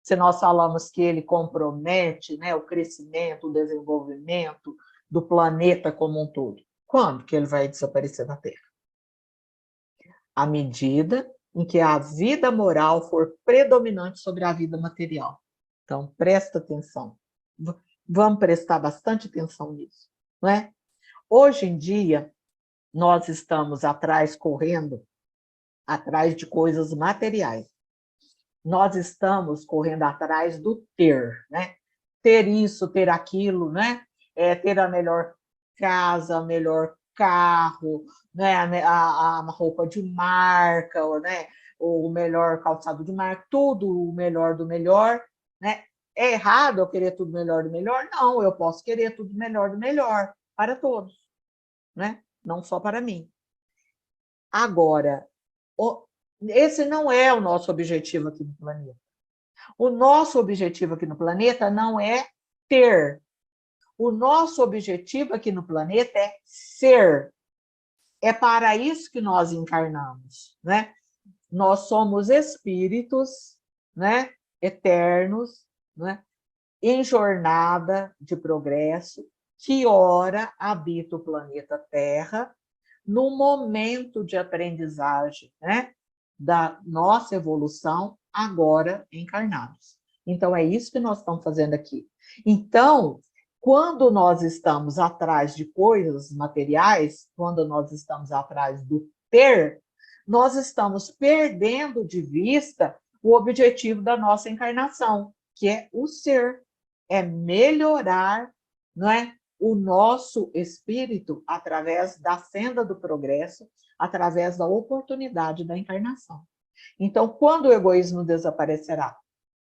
Se nós falamos que ele compromete, né, o crescimento, o desenvolvimento do planeta como um todo. Quando que ele vai desaparecer da Terra? À medida em que a vida moral for predominante sobre a vida material. Então, presta atenção. Vamos prestar bastante atenção nisso, não é? Hoje em dia, nós estamos correndo atrás de coisas materiais. Nós estamos correndo atrás do ter, né? Ter isso, ter aquilo, né? Ter a melhor casa, o melhor carro, né? A roupa de marca, né? O melhor calçado de marca, tudo o melhor do melhor, né? É errado eu querer tudo melhor do melhor? Não, eu posso querer tudo melhor do melhor para todos, né? Não só para mim. Agora, esse não é o nosso objetivo aqui no planeta. O nosso objetivo aqui no planeta não é ter. O nosso objetivo aqui no planeta é ser. É para isso que nós encarnamos, né? Nós somos espíritos, né, eternos, né, em jornada de progresso, que ora habita o planeta Terra, no momento de aprendizagem, né, da nossa evolução, agora encarnados. Então, é isso que nós estamos fazendo aqui. Então, quando nós estamos atrás de coisas materiais, quando nós estamos atrás do ter, nós estamos perdendo de vista o objetivo da nossa encarnação, que é o ser, é melhorar, não é, o nosso espírito através da senda do progresso, através da oportunidade da encarnação. Então, quando o egoísmo desaparecerá?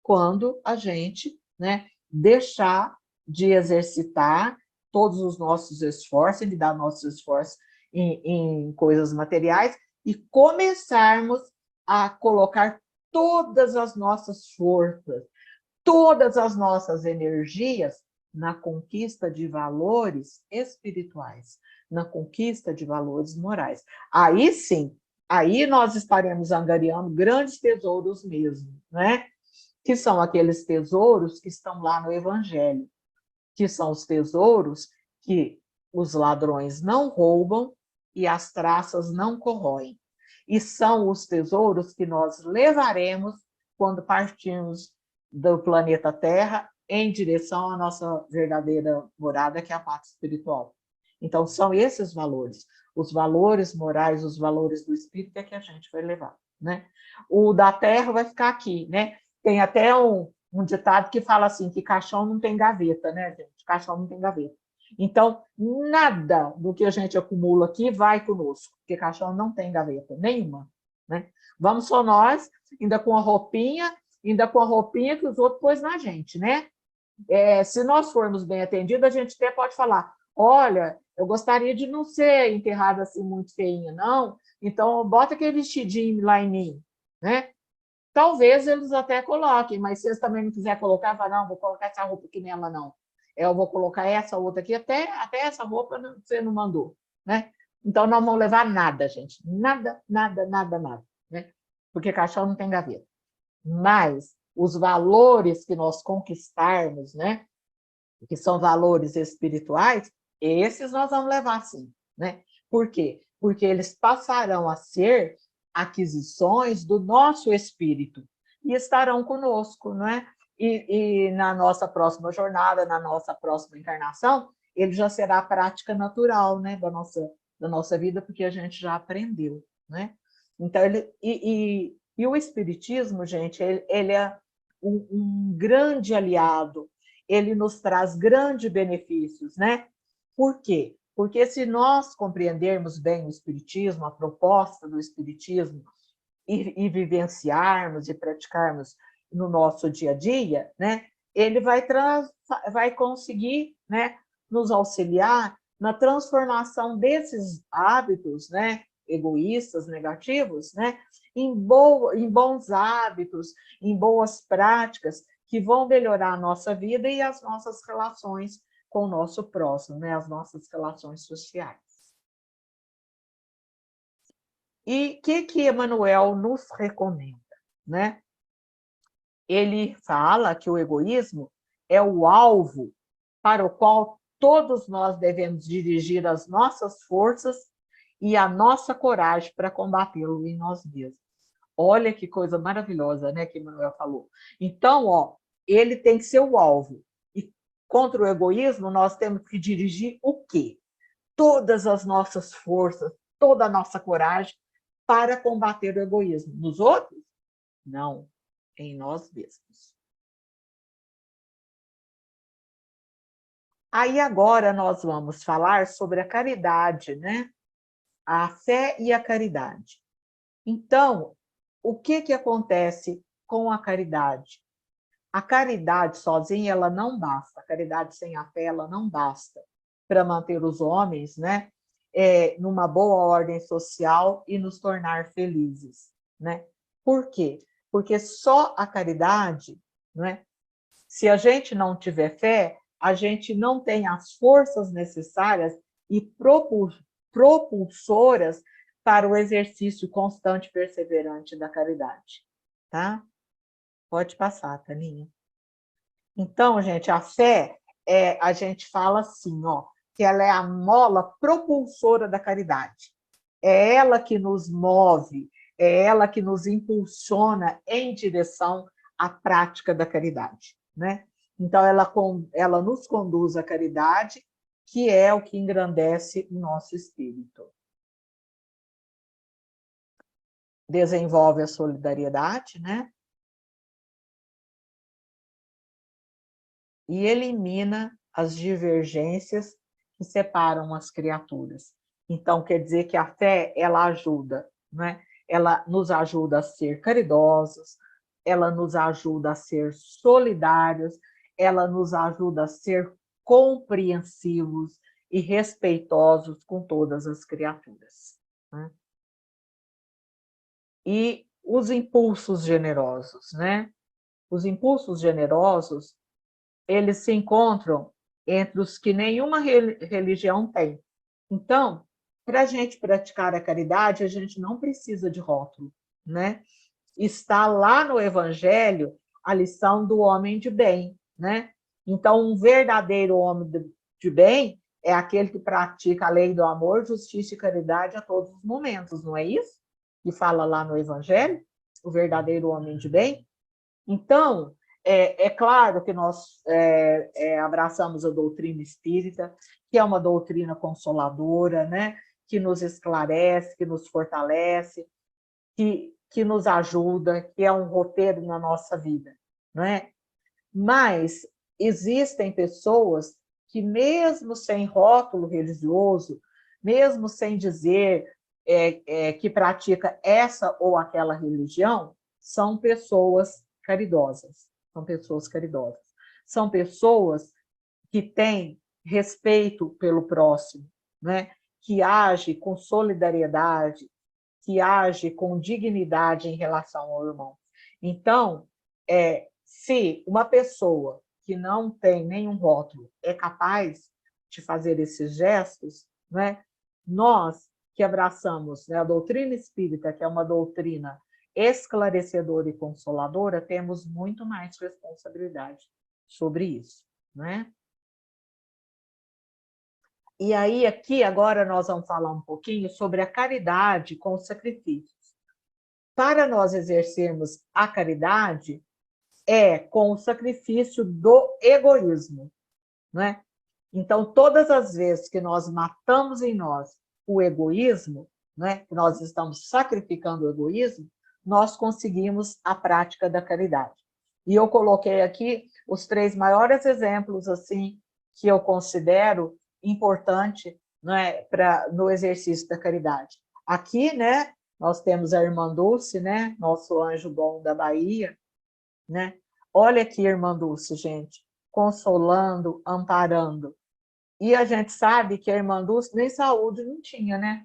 Quando a gente, né, deixar de exercitar todos os nossos esforços, de dar nossos esforços em coisas materiais e começarmos a colocar todas as nossas forças, todas as nossas energias na conquista de valores espirituais, na conquista de valores morais. Aí sim, aí nós estaremos angariando grandes tesouros mesmo, né? que são aqueles tesouros que estão lá no Evangelho, que são os tesouros que os ladrões não roubam e as traças não corroem. E são os tesouros que nós levaremos quando partirmos do planeta Terra em direção à nossa verdadeira morada, que é a pátria espiritual. Então, são esses valores, os valores morais, os valores do espírito é que a gente vai levar, né? O da terra vai ficar aqui, né? Tem até um ditado que fala assim, que caixão não tem gaveta, né, gente? Caixão não tem gaveta. Então, nada do que a gente acumula aqui vai conosco, porque caixão não tem gaveta nenhuma, né? Vamos só nós, ainda com a roupinha que os outros pôs na gente, né? Se nós formos bem atendidos, a gente até pode falar, olha, eu gostaria de não ser enterrada assim muito feinha, não, então bota aquele vestidinho lá em mim, né? Talvez eles até coloquem, mas se eles também não quiserem colocar, fala, não, vou colocar essa roupa aqui nela, não. Eu vou colocar essa outra aqui, até essa roupa você não mandou, né? Então, não vamos levar nada, gente. Nada, nada, nada, nada, né? Porque caixão não tem gaveta. Mas os valores que nós conquistarmos, né? Que são valores espirituais, esses nós vamos levar sim, né? Por quê? Porque eles passarão a ser aquisições do nosso espírito e estarão conosco, né? E na nossa próxima jornada, na nossa próxima encarnação, ele já será a prática natural, né, da nossa vida, porque a gente já aprendeu, né? Então, o Espiritismo, gente, ele é um grande aliado, ele nos traz grandes benefícios, né? Por quê? Porque se nós compreendermos bem o Espiritismo, a proposta do Espiritismo, e vivenciarmos e praticarmos no nosso dia a dia, né, ele vai conseguir, né, nos auxiliar na transformação desses hábitos, né, egoístas, negativos, né, em bons hábitos, em boas práticas que vão melhorar a nossa vida e as nossas relações com o nosso próximo, né, as nossas relações sociais. E o que Emmanuel nos recomenda, né? Ele fala que o egoísmo é o alvo para o qual todos nós devemos dirigir as nossas forças e a nossa coragem para combatê-lo em nós mesmos. Olha que coisa maravilhosa, né, que Emmanuel falou. Então, ele tem que ser o alvo. E contra o egoísmo, nós temos que dirigir o quê? Todas as nossas forças, toda a nossa coragem para combater o egoísmo. Nos outros? Não, em nós mesmos. Aí agora nós vamos falar sobre a caridade, né? A fé e a caridade. Então, o que acontece com a caridade? A caridade sozinha, ela não basta. A caridade sem a fé, ela não basta para manter os homens, né, numa boa ordem social e nos tornar felizes, né? Por quê? Porque só a caridade, né, se a gente não tiver fé, a gente não tem as forças necessárias e propulsoras para o exercício constante e perseverante da caridade, tá? Pode passar, Taninha. Então, gente, a fé, a gente fala assim, que ela é a mola propulsora da caridade. É ela que nos move, é ela que nos impulsiona em direção à prática da caridade, né? Então, ela nos conduz à caridade, que é o que engrandece o nosso espírito. Desenvolve a solidariedade, né? E elimina as divergências que separam as criaturas. Então, quer dizer que a fé, ela ajuda, né? Ela nos ajuda a ser caridosos, ela nos ajuda a ser solidários, ela nos ajuda a ser compreensivos e respeitosos com todas as criaturas, né? E os impulsos generosos, né? Os impulsos generosos, eles se encontram entre os que nenhuma religião tem. Então, para a gente praticar a caridade, a gente não precisa de rótulo, né? Está lá no Evangelho a lição do homem de bem, né? Então, um verdadeiro homem de bem é aquele que pratica a lei do amor, justiça e caridade a todos os momentos, não é isso? Que fala lá no Evangelho, o verdadeiro homem de bem. Então, é claro que nós abraçamos a doutrina espírita, que é uma doutrina consoladora, né? Que nos esclarece, que nos fortalece, que nos ajuda, que é um roteiro na nossa vida, não é? Mas existem pessoas que, mesmo sem rótulo religioso, mesmo sem dizer que pratica essa ou aquela religião, são pessoas caridosas. São pessoas caridosas. São pessoas que têm respeito pelo próximo, né? Que age com solidariedade, que age com dignidade em relação ao irmão. Então, se uma pessoa que não tem nenhum rótulo é capaz de fazer esses gestos, né, nós que abraçamos, né, a doutrina espírita, que é uma doutrina esclarecedora e consoladora, temos muito mais responsabilidade sobre isso, né? E aí, aqui, agora nós vamos falar um pouquinho sobre a caridade com os sacrifícios. Para nós exercermos a caridade, com o sacrifício do egoísmo, não é? Então, todas as vezes que nós matamos em nós o egoísmo, né, que nós estamos sacrificando o egoísmo, nós conseguimos a prática da caridade. E eu coloquei aqui os 3 maiores exemplos assim que eu considero importante, né, no exercício da caridade. Aqui, né, nós temos a irmã Dulce, né, nosso anjo bom da Bahia, né? Olha aqui, irmã Dulce, gente, consolando, amparando. E a gente sabe que a irmã Dulce nem saúde não tinha, né?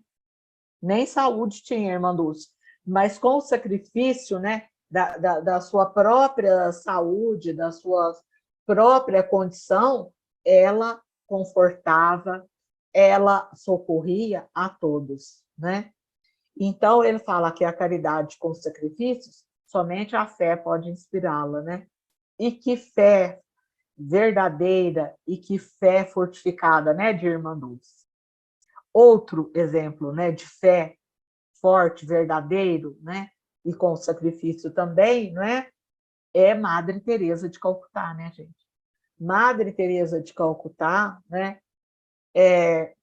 Nem saúde tinha a irmã Dulce. Mas com o sacrifício, né, da sua própria saúde, da sua própria condição, ela confortava, ela socorria a todos, né? Então, ele fala que a caridade com sacrifícios, somente a fé pode inspirá-la, né? E que fé verdadeira e que fé fortificada, né, de irmã Dulce. Outro exemplo, né, de fé forte, verdadeiro, né, e com sacrifício também, não é? É Madre Teresa de Calcutá, né, gente? Madre Teresa de Calcutá, né,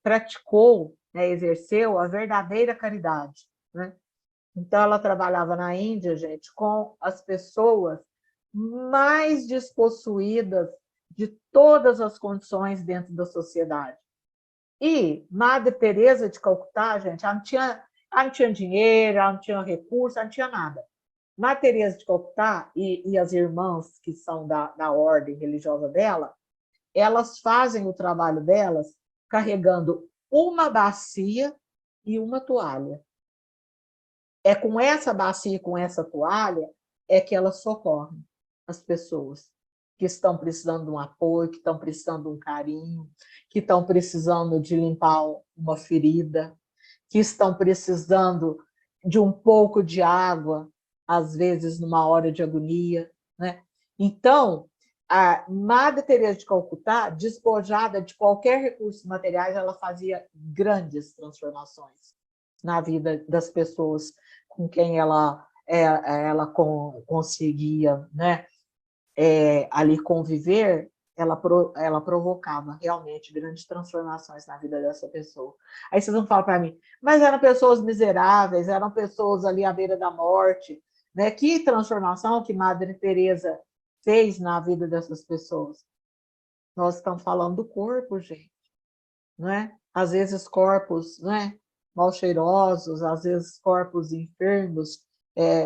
praticou, né, exerceu a verdadeira caridade, né? Então, ela trabalhava na Índia, gente, com as pessoas mais despossuídas de todas as condições dentro da sociedade. E Madre Teresa de Calcutá, gente, ela não tinha dinheiro, ela não tinha recurso, ela não tinha nada. Madre Teresa de Calcutá e as irmãs que são da ordem religiosa dela, elas fazem o trabalho delas carregando uma bacia e uma toalha. É com essa bacia e com essa toalha que elas socorrem as pessoas que estão precisando de um apoio, que estão precisando de um carinho, que estão precisando de limpar uma ferida, que estão precisando de um pouco de água, às vezes numa hora de agonia, né? Então, a Madre Teresa de Calcutá, despojada de qualquer recurso material, ela fazia grandes transformações na vida das pessoas com quem ela conseguia, né, ali conviver. Ela provocava realmente grandes transformações na vida dessa pessoa. Aí vocês vão falar para mim, mas eram pessoas miseráveis, eram pessoas ali à beira da morte, né? Que transformação que Madre Teresa fez na vida dessas pessoas? Nós estamos falando do corpo, gente, não é? Às vezes corpos, né, mal cheirosos, às vezes corpos enfermos,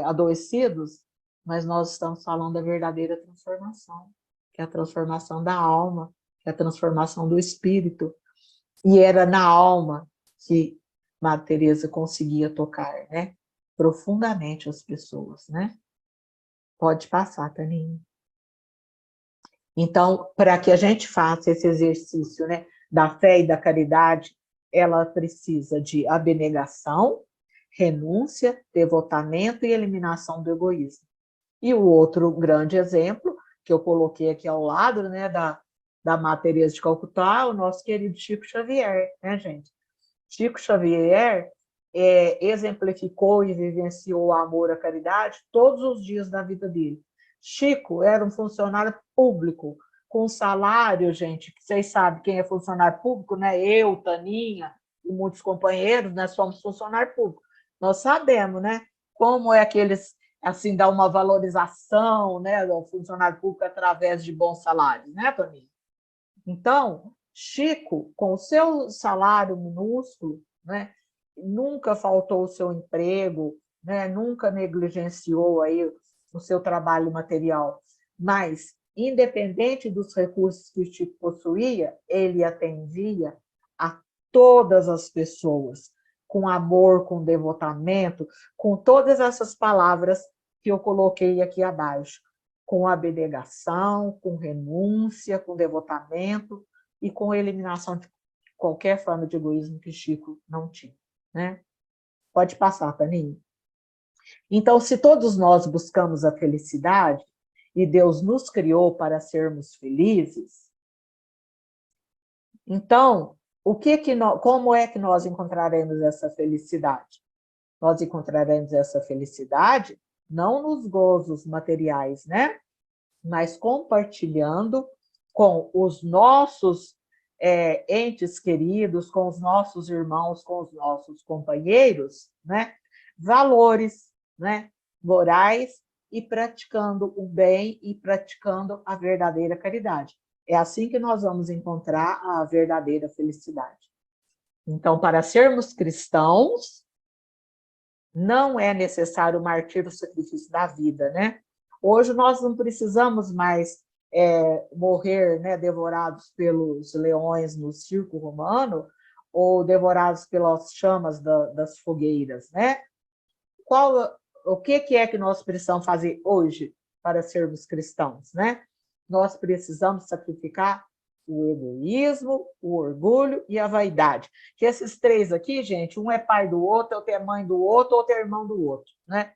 adoecidos, mas nós estamos falando da verdadeira transformação, que é a transformação da alma, que é a transformação do espírito. E era na alma que Madre Teresa conseguia tocar, né, profundamente as pessoas, né? Pode passar, Taninha. Então, para que a gente faça esse exercício, né, da fé e da caridade, ela precisa de abnegação, renúncia, devotamento e eliminação do egoísmo. E o outro grande exemplo, que eu coloquei aqui ao lado, né, da Madre Teresa de Calcutá, o nosso querido Chico Xavier, né, gente? Chico Xavier exemplificou e vivenciou o amor à caridade todos os dias da vida dele. Chico era um funcionário público, com salário, gente, que vocês sabem quem é funcionário público, né? Eu, Taninha e muitos companheiros, nós somos funcionário público. Nós sabemos, né? Como é que eles, assim, dá uma valorização, né, ao funcionário público através de bons salários, né, Taninha? Então, Chico, com o seu salário minúsculo, né, nunca faltou o seu emprego, né, nunca negligenciou aí o seu trabalho material, mas, independente dos recursos que o Chico possuía, ele atendia a todas as pessoas, com amor, com devotamento, com todas essas palavras que eu coloquei aqui abaixo, com abnegação, com renúncia, com devotamento e com eliminação de qualquer forma de egoísmo que Chico não tinha, né? Pode passar, Taninha. Então, se todos nós buscamos a felicidade e Deus nos criou para sermos felizes, então, como é que nós encontraremos essa felicidade? Nós encontraremos essa felicidade não nos gozos materiais, né? Mas compartilhando com os nossos entes queridos, com os nossos irmãos, com os nossos companheiros, né? Valores, né? Morais, e praticando o bem e praticando a verdadeira caridade. É assim que nós vamos encontrar a verdadeira felicidade. Então, para sermos cristãos, não é necessário o martírio, o sacrifício da vida, né? Hoje nós não precisamos mais morrer, né, devorados pelos leões no circo romano ou devorados pelas chamas das fogueiras, né? O que é que nós precisamos fazer hoje para sermos cristãos, né? Nós precisamos sacrificar o egoísmo, o orgulho e a vaidade. Que esses três aqui, gente, um é pai do outro, outro é mãe do outro, outro é irmão do outro, né?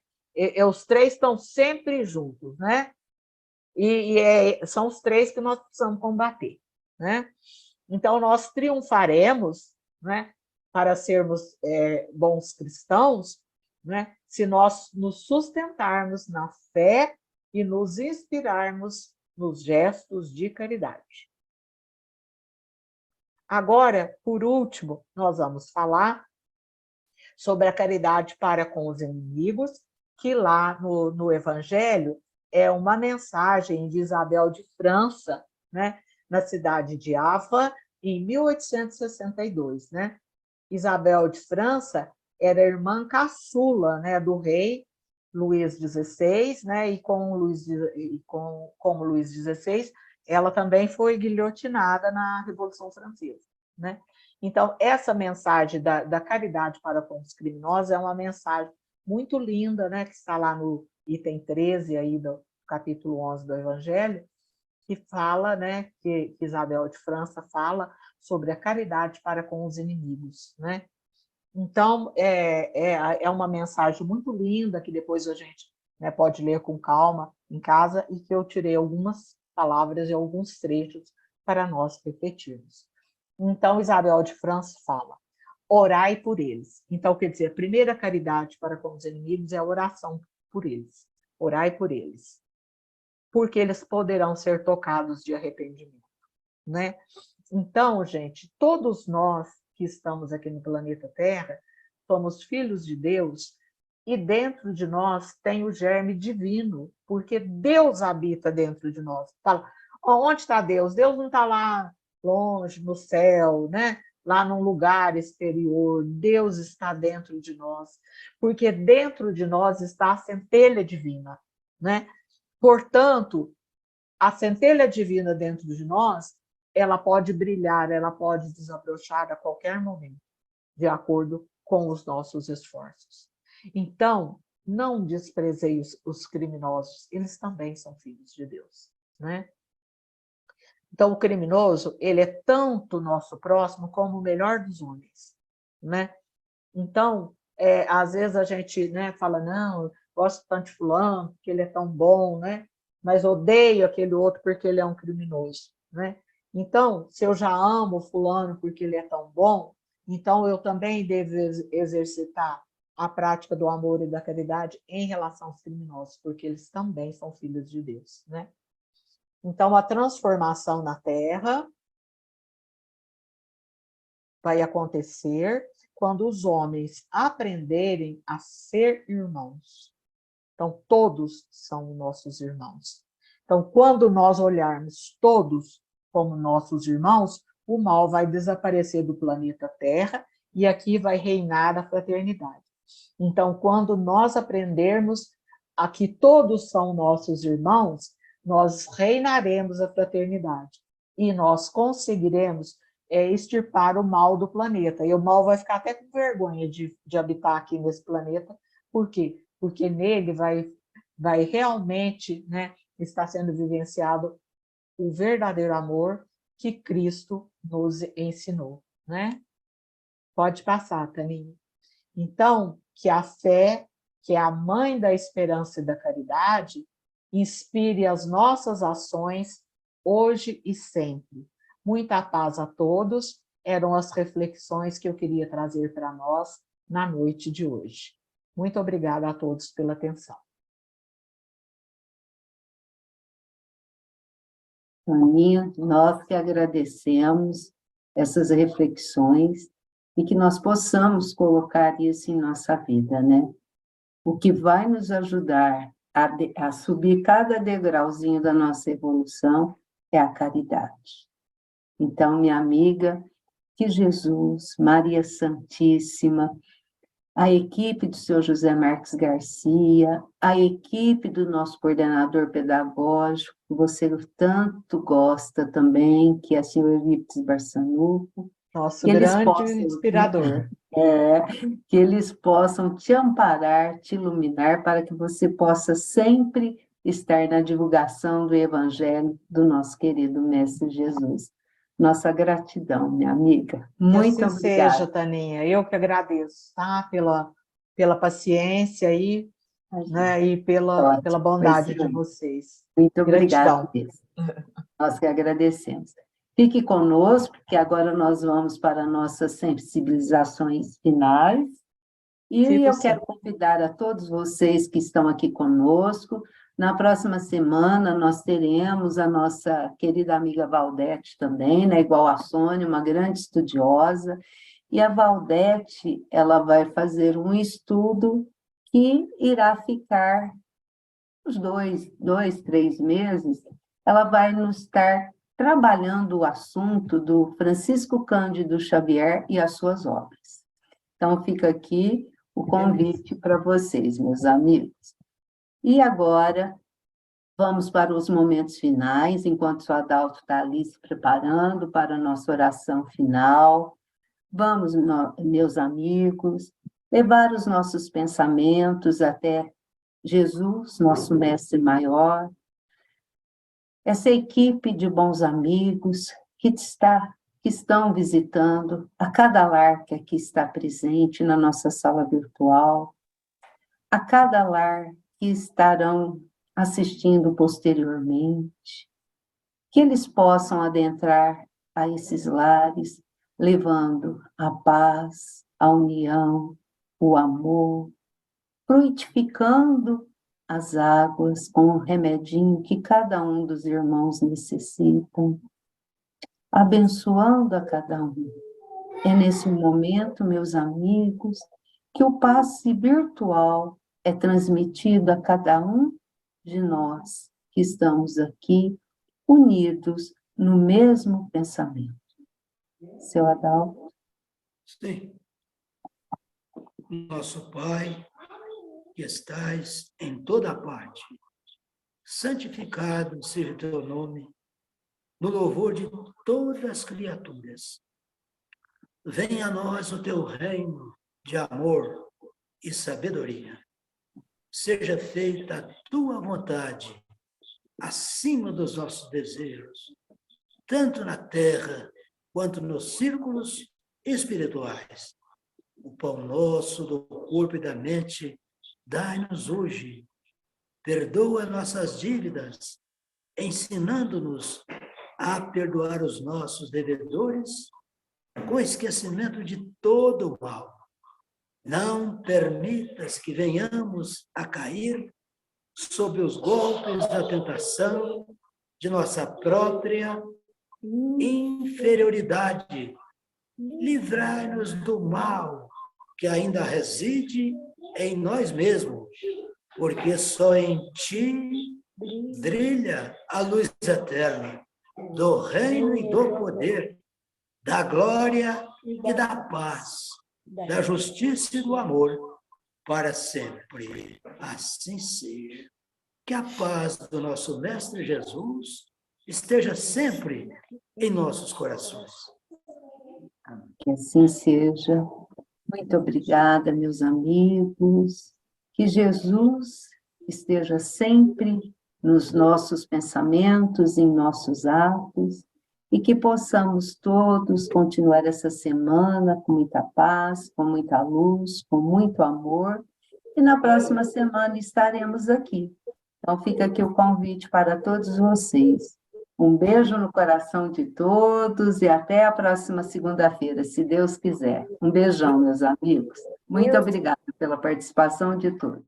Os três estão sempre juntos, né? São os três que nós precisamos combater, né? Então, nós triunfaremos, né, para sermos bons cristãos, né, se nós nos sustentarmos na fé e nos inspirarmos nos gestos de caridade. Agora, por último, nós vamos falar sobre a caridade para com os inimigos, que lá no Evangelho é uma mensagem de Isabel de França, né, na cidade de Ava, em 1862. Né? Isabel de França era irmã caçula, né, do rei Luís XVI, né, e como Luís XVI, ela também foi guilhotinada na Revolução Francesa. Né? Então, essa mensagem da caridade para com os criminosos é uma mensagem muito linda, né, que está lá no item 13 aí do capítulo 11 do Evangelho, que fala, né, que Isabel de França fala sobre a caridade para com os inimigos. Né? Então, é uma mensagem muito linda, que depois a gente, né, pode ler com calma em casa, e que eu tirei algumas palavras e alguns trechos para nós refletirmos. Então, Isabel de França fala: orai por eles. Então, quer dizer, a primeira caridade para com os inimigos é a oração por eles. Orai por eles, porque eles poderão ser tocados de arrependimento. Né? Então, gente, todos nós que estamos aqui no planeta Terra somos filhos de Deus, e dentro de nós tem o germe divino, porque Deus habita dentro de nós. Fala, onde está Deus? Deus não está lá longe, no céu, né? Lá num lugar exterior. Deus está dentro de nós, porque dentro de nós está a centelha divina, né? Portanto, a centelha divina dentro de nós, ela pode brilhar, ela pode desabrochar a qualquer momento, de acordo com os nossos esforços. Então, não desprezei os criminosos, eles também são filhos de Deus, né? Então, o criminoso, ele é tanto nosso próximo como o melhor dos homens, né? Então, às vezes a gente, né, fala, não, gosto tanto de fulano, porque ele é tão bom, né? Mas odeio aquele outro porque ele é um criminoso, né? Então, se eu já amo fulano porque ele é tão bom, então eu também devo exercitar a prática do amor e da caridade em relação aos criminosos, porque eles também são filhos de Deus, né? Então, a transformação na Terra vai acontecer quando os homens aprenderem a ser irmãos. Então, todos são nossos irmãos. Então, quando nós olharmos todos como nossos irmãos, o mal vai desaparecer do planeta Terra e aqui vai reinar a fraternidade. Então, quando nós aprendermos a que todos são nossos irmãos, nós reinaremos a fraternidade e nós conseguiremos extirpar o mal do planeta. E o mal vai ficar até com vergonha de habitar aqui nesse planeta. Por quê? Porque nele vai realmente, né, estar sendo vivenciado o verdadeiro amor que Cristo nos ensinou, né? Pode passar, Taninha. Então, que a fé, que é a mãe da esperança e da caridade, inspire as nossas ações hoje e sempre. Muita paz a todos, eram as reflexões que eu queria trazer para nós na noite de hoje. Muito obrigada a todos pela atenção. Aninha, nós que agradecemos essas reflexões e que nós possamos colocar isso em nossa vida, né? O que vai nos ajudar a subir cada degrauzinho da nossa evolução é a caridade. Então, minha amiga, que Jesus, Maria Santíssima, a equipe do Sr. José Marques Garcia, a equipe do nosso coordenador pedagógico, que você tanto gosta também, que é o Sr. Eurípides Barçanuco. Nosso grande inspirador. Que eles possam te amparar, te iluminar, para que você possa sempre estar na divulgação do Evangelho do nosso querido Mestre Jesus. Nossa gratidão, minha amiga. Muito assim obrigada. Seja, Taninha. Eu que agradeço, tá? Pela paciência aí, né? E pela bondade de vocês. Muito obrigada. Gratidão. Nós que agradecemos. Fique conosco, porque agora nós vamos para nossas sensibilizações finais. E eu quero convidar a todos vocês que estão aqui conosco. Na próxima semana, nós teremos a nossa querida amiga Valdete também, né? Igual a Sônia, uma grande estudiosa. E a Valdete, ela vai fazer um estudo que irá ficar uns 3 meses. Ela vai nos estar trabalhando o assunto do Francisco Cândido Xavier e as suas obras. Então, fica aqui o convite para vocês, meus amigos. E agora, vamos para os momentos finais, enquanto o Adalto está ali se preparando para a nossa oração final. Vamos, meus amigos, levar os nossos pensamentos até Jesus, nosso mestre maior, essa equipe de bons amigos que estão visitando a cada lar que aqui está presente na nossa sala virtual, a cada lar que estarão assistindo posteriormente, que eles possam adentrar a esses lares, levando a paz, a união, o amor, frutificando as águas com o remedinho que cada um dos irmãos necessitam, abençoando a cada um. É nesse momento, meus amigos, que o passe virtual é transmitido a cada um de nós que estamos aqui, unidos no mesmo pensamento. Seu Adalto? Sim. Nosso Pai, que estais em toda parte, santificado seja o teu nome, no louvor de todas as criaturas. Venha a nós o teu reino de amor e sabedoria. Seja feita a tua vontade, acima dos nossos desejos, tanto na terra quanto nos círculos espirituais. O pão nosso do corpo e da mente dai-nos hoje. Perdoa nossas dívidas, ensinando-nos a perdoar os nossos devedores, com esquecimento de todo o mal. Não permitas que venhamos a cair sob os golpes da tentação de nossa própria inferioridade. Livrai-nos do mal que ainda reside em nós mesmos, porque só em Ti brilha a luz eterna do reino e do poder, da glória e da paz, da justiça e do amor, para sempre. Assim seja. Que a paz do nosso Mestre Jesus esteja sempre em nossos corações. Que assim seja. Muito obrigada, meus amigos. Que Jesus esteja sempre nos nossos pensamentos, em nossos atos, e que possamos todos continuar essa semana com muita paz, com muita luz, com muito amor, e na próxima semana estaremos aqui. Então fica aqui o convite para todos vocês. Um beijo no coração de todos e até a próxima segunda-feira, se Deus quiser. Um beijão, meus amigos. Muito obrigada pela participação de todos.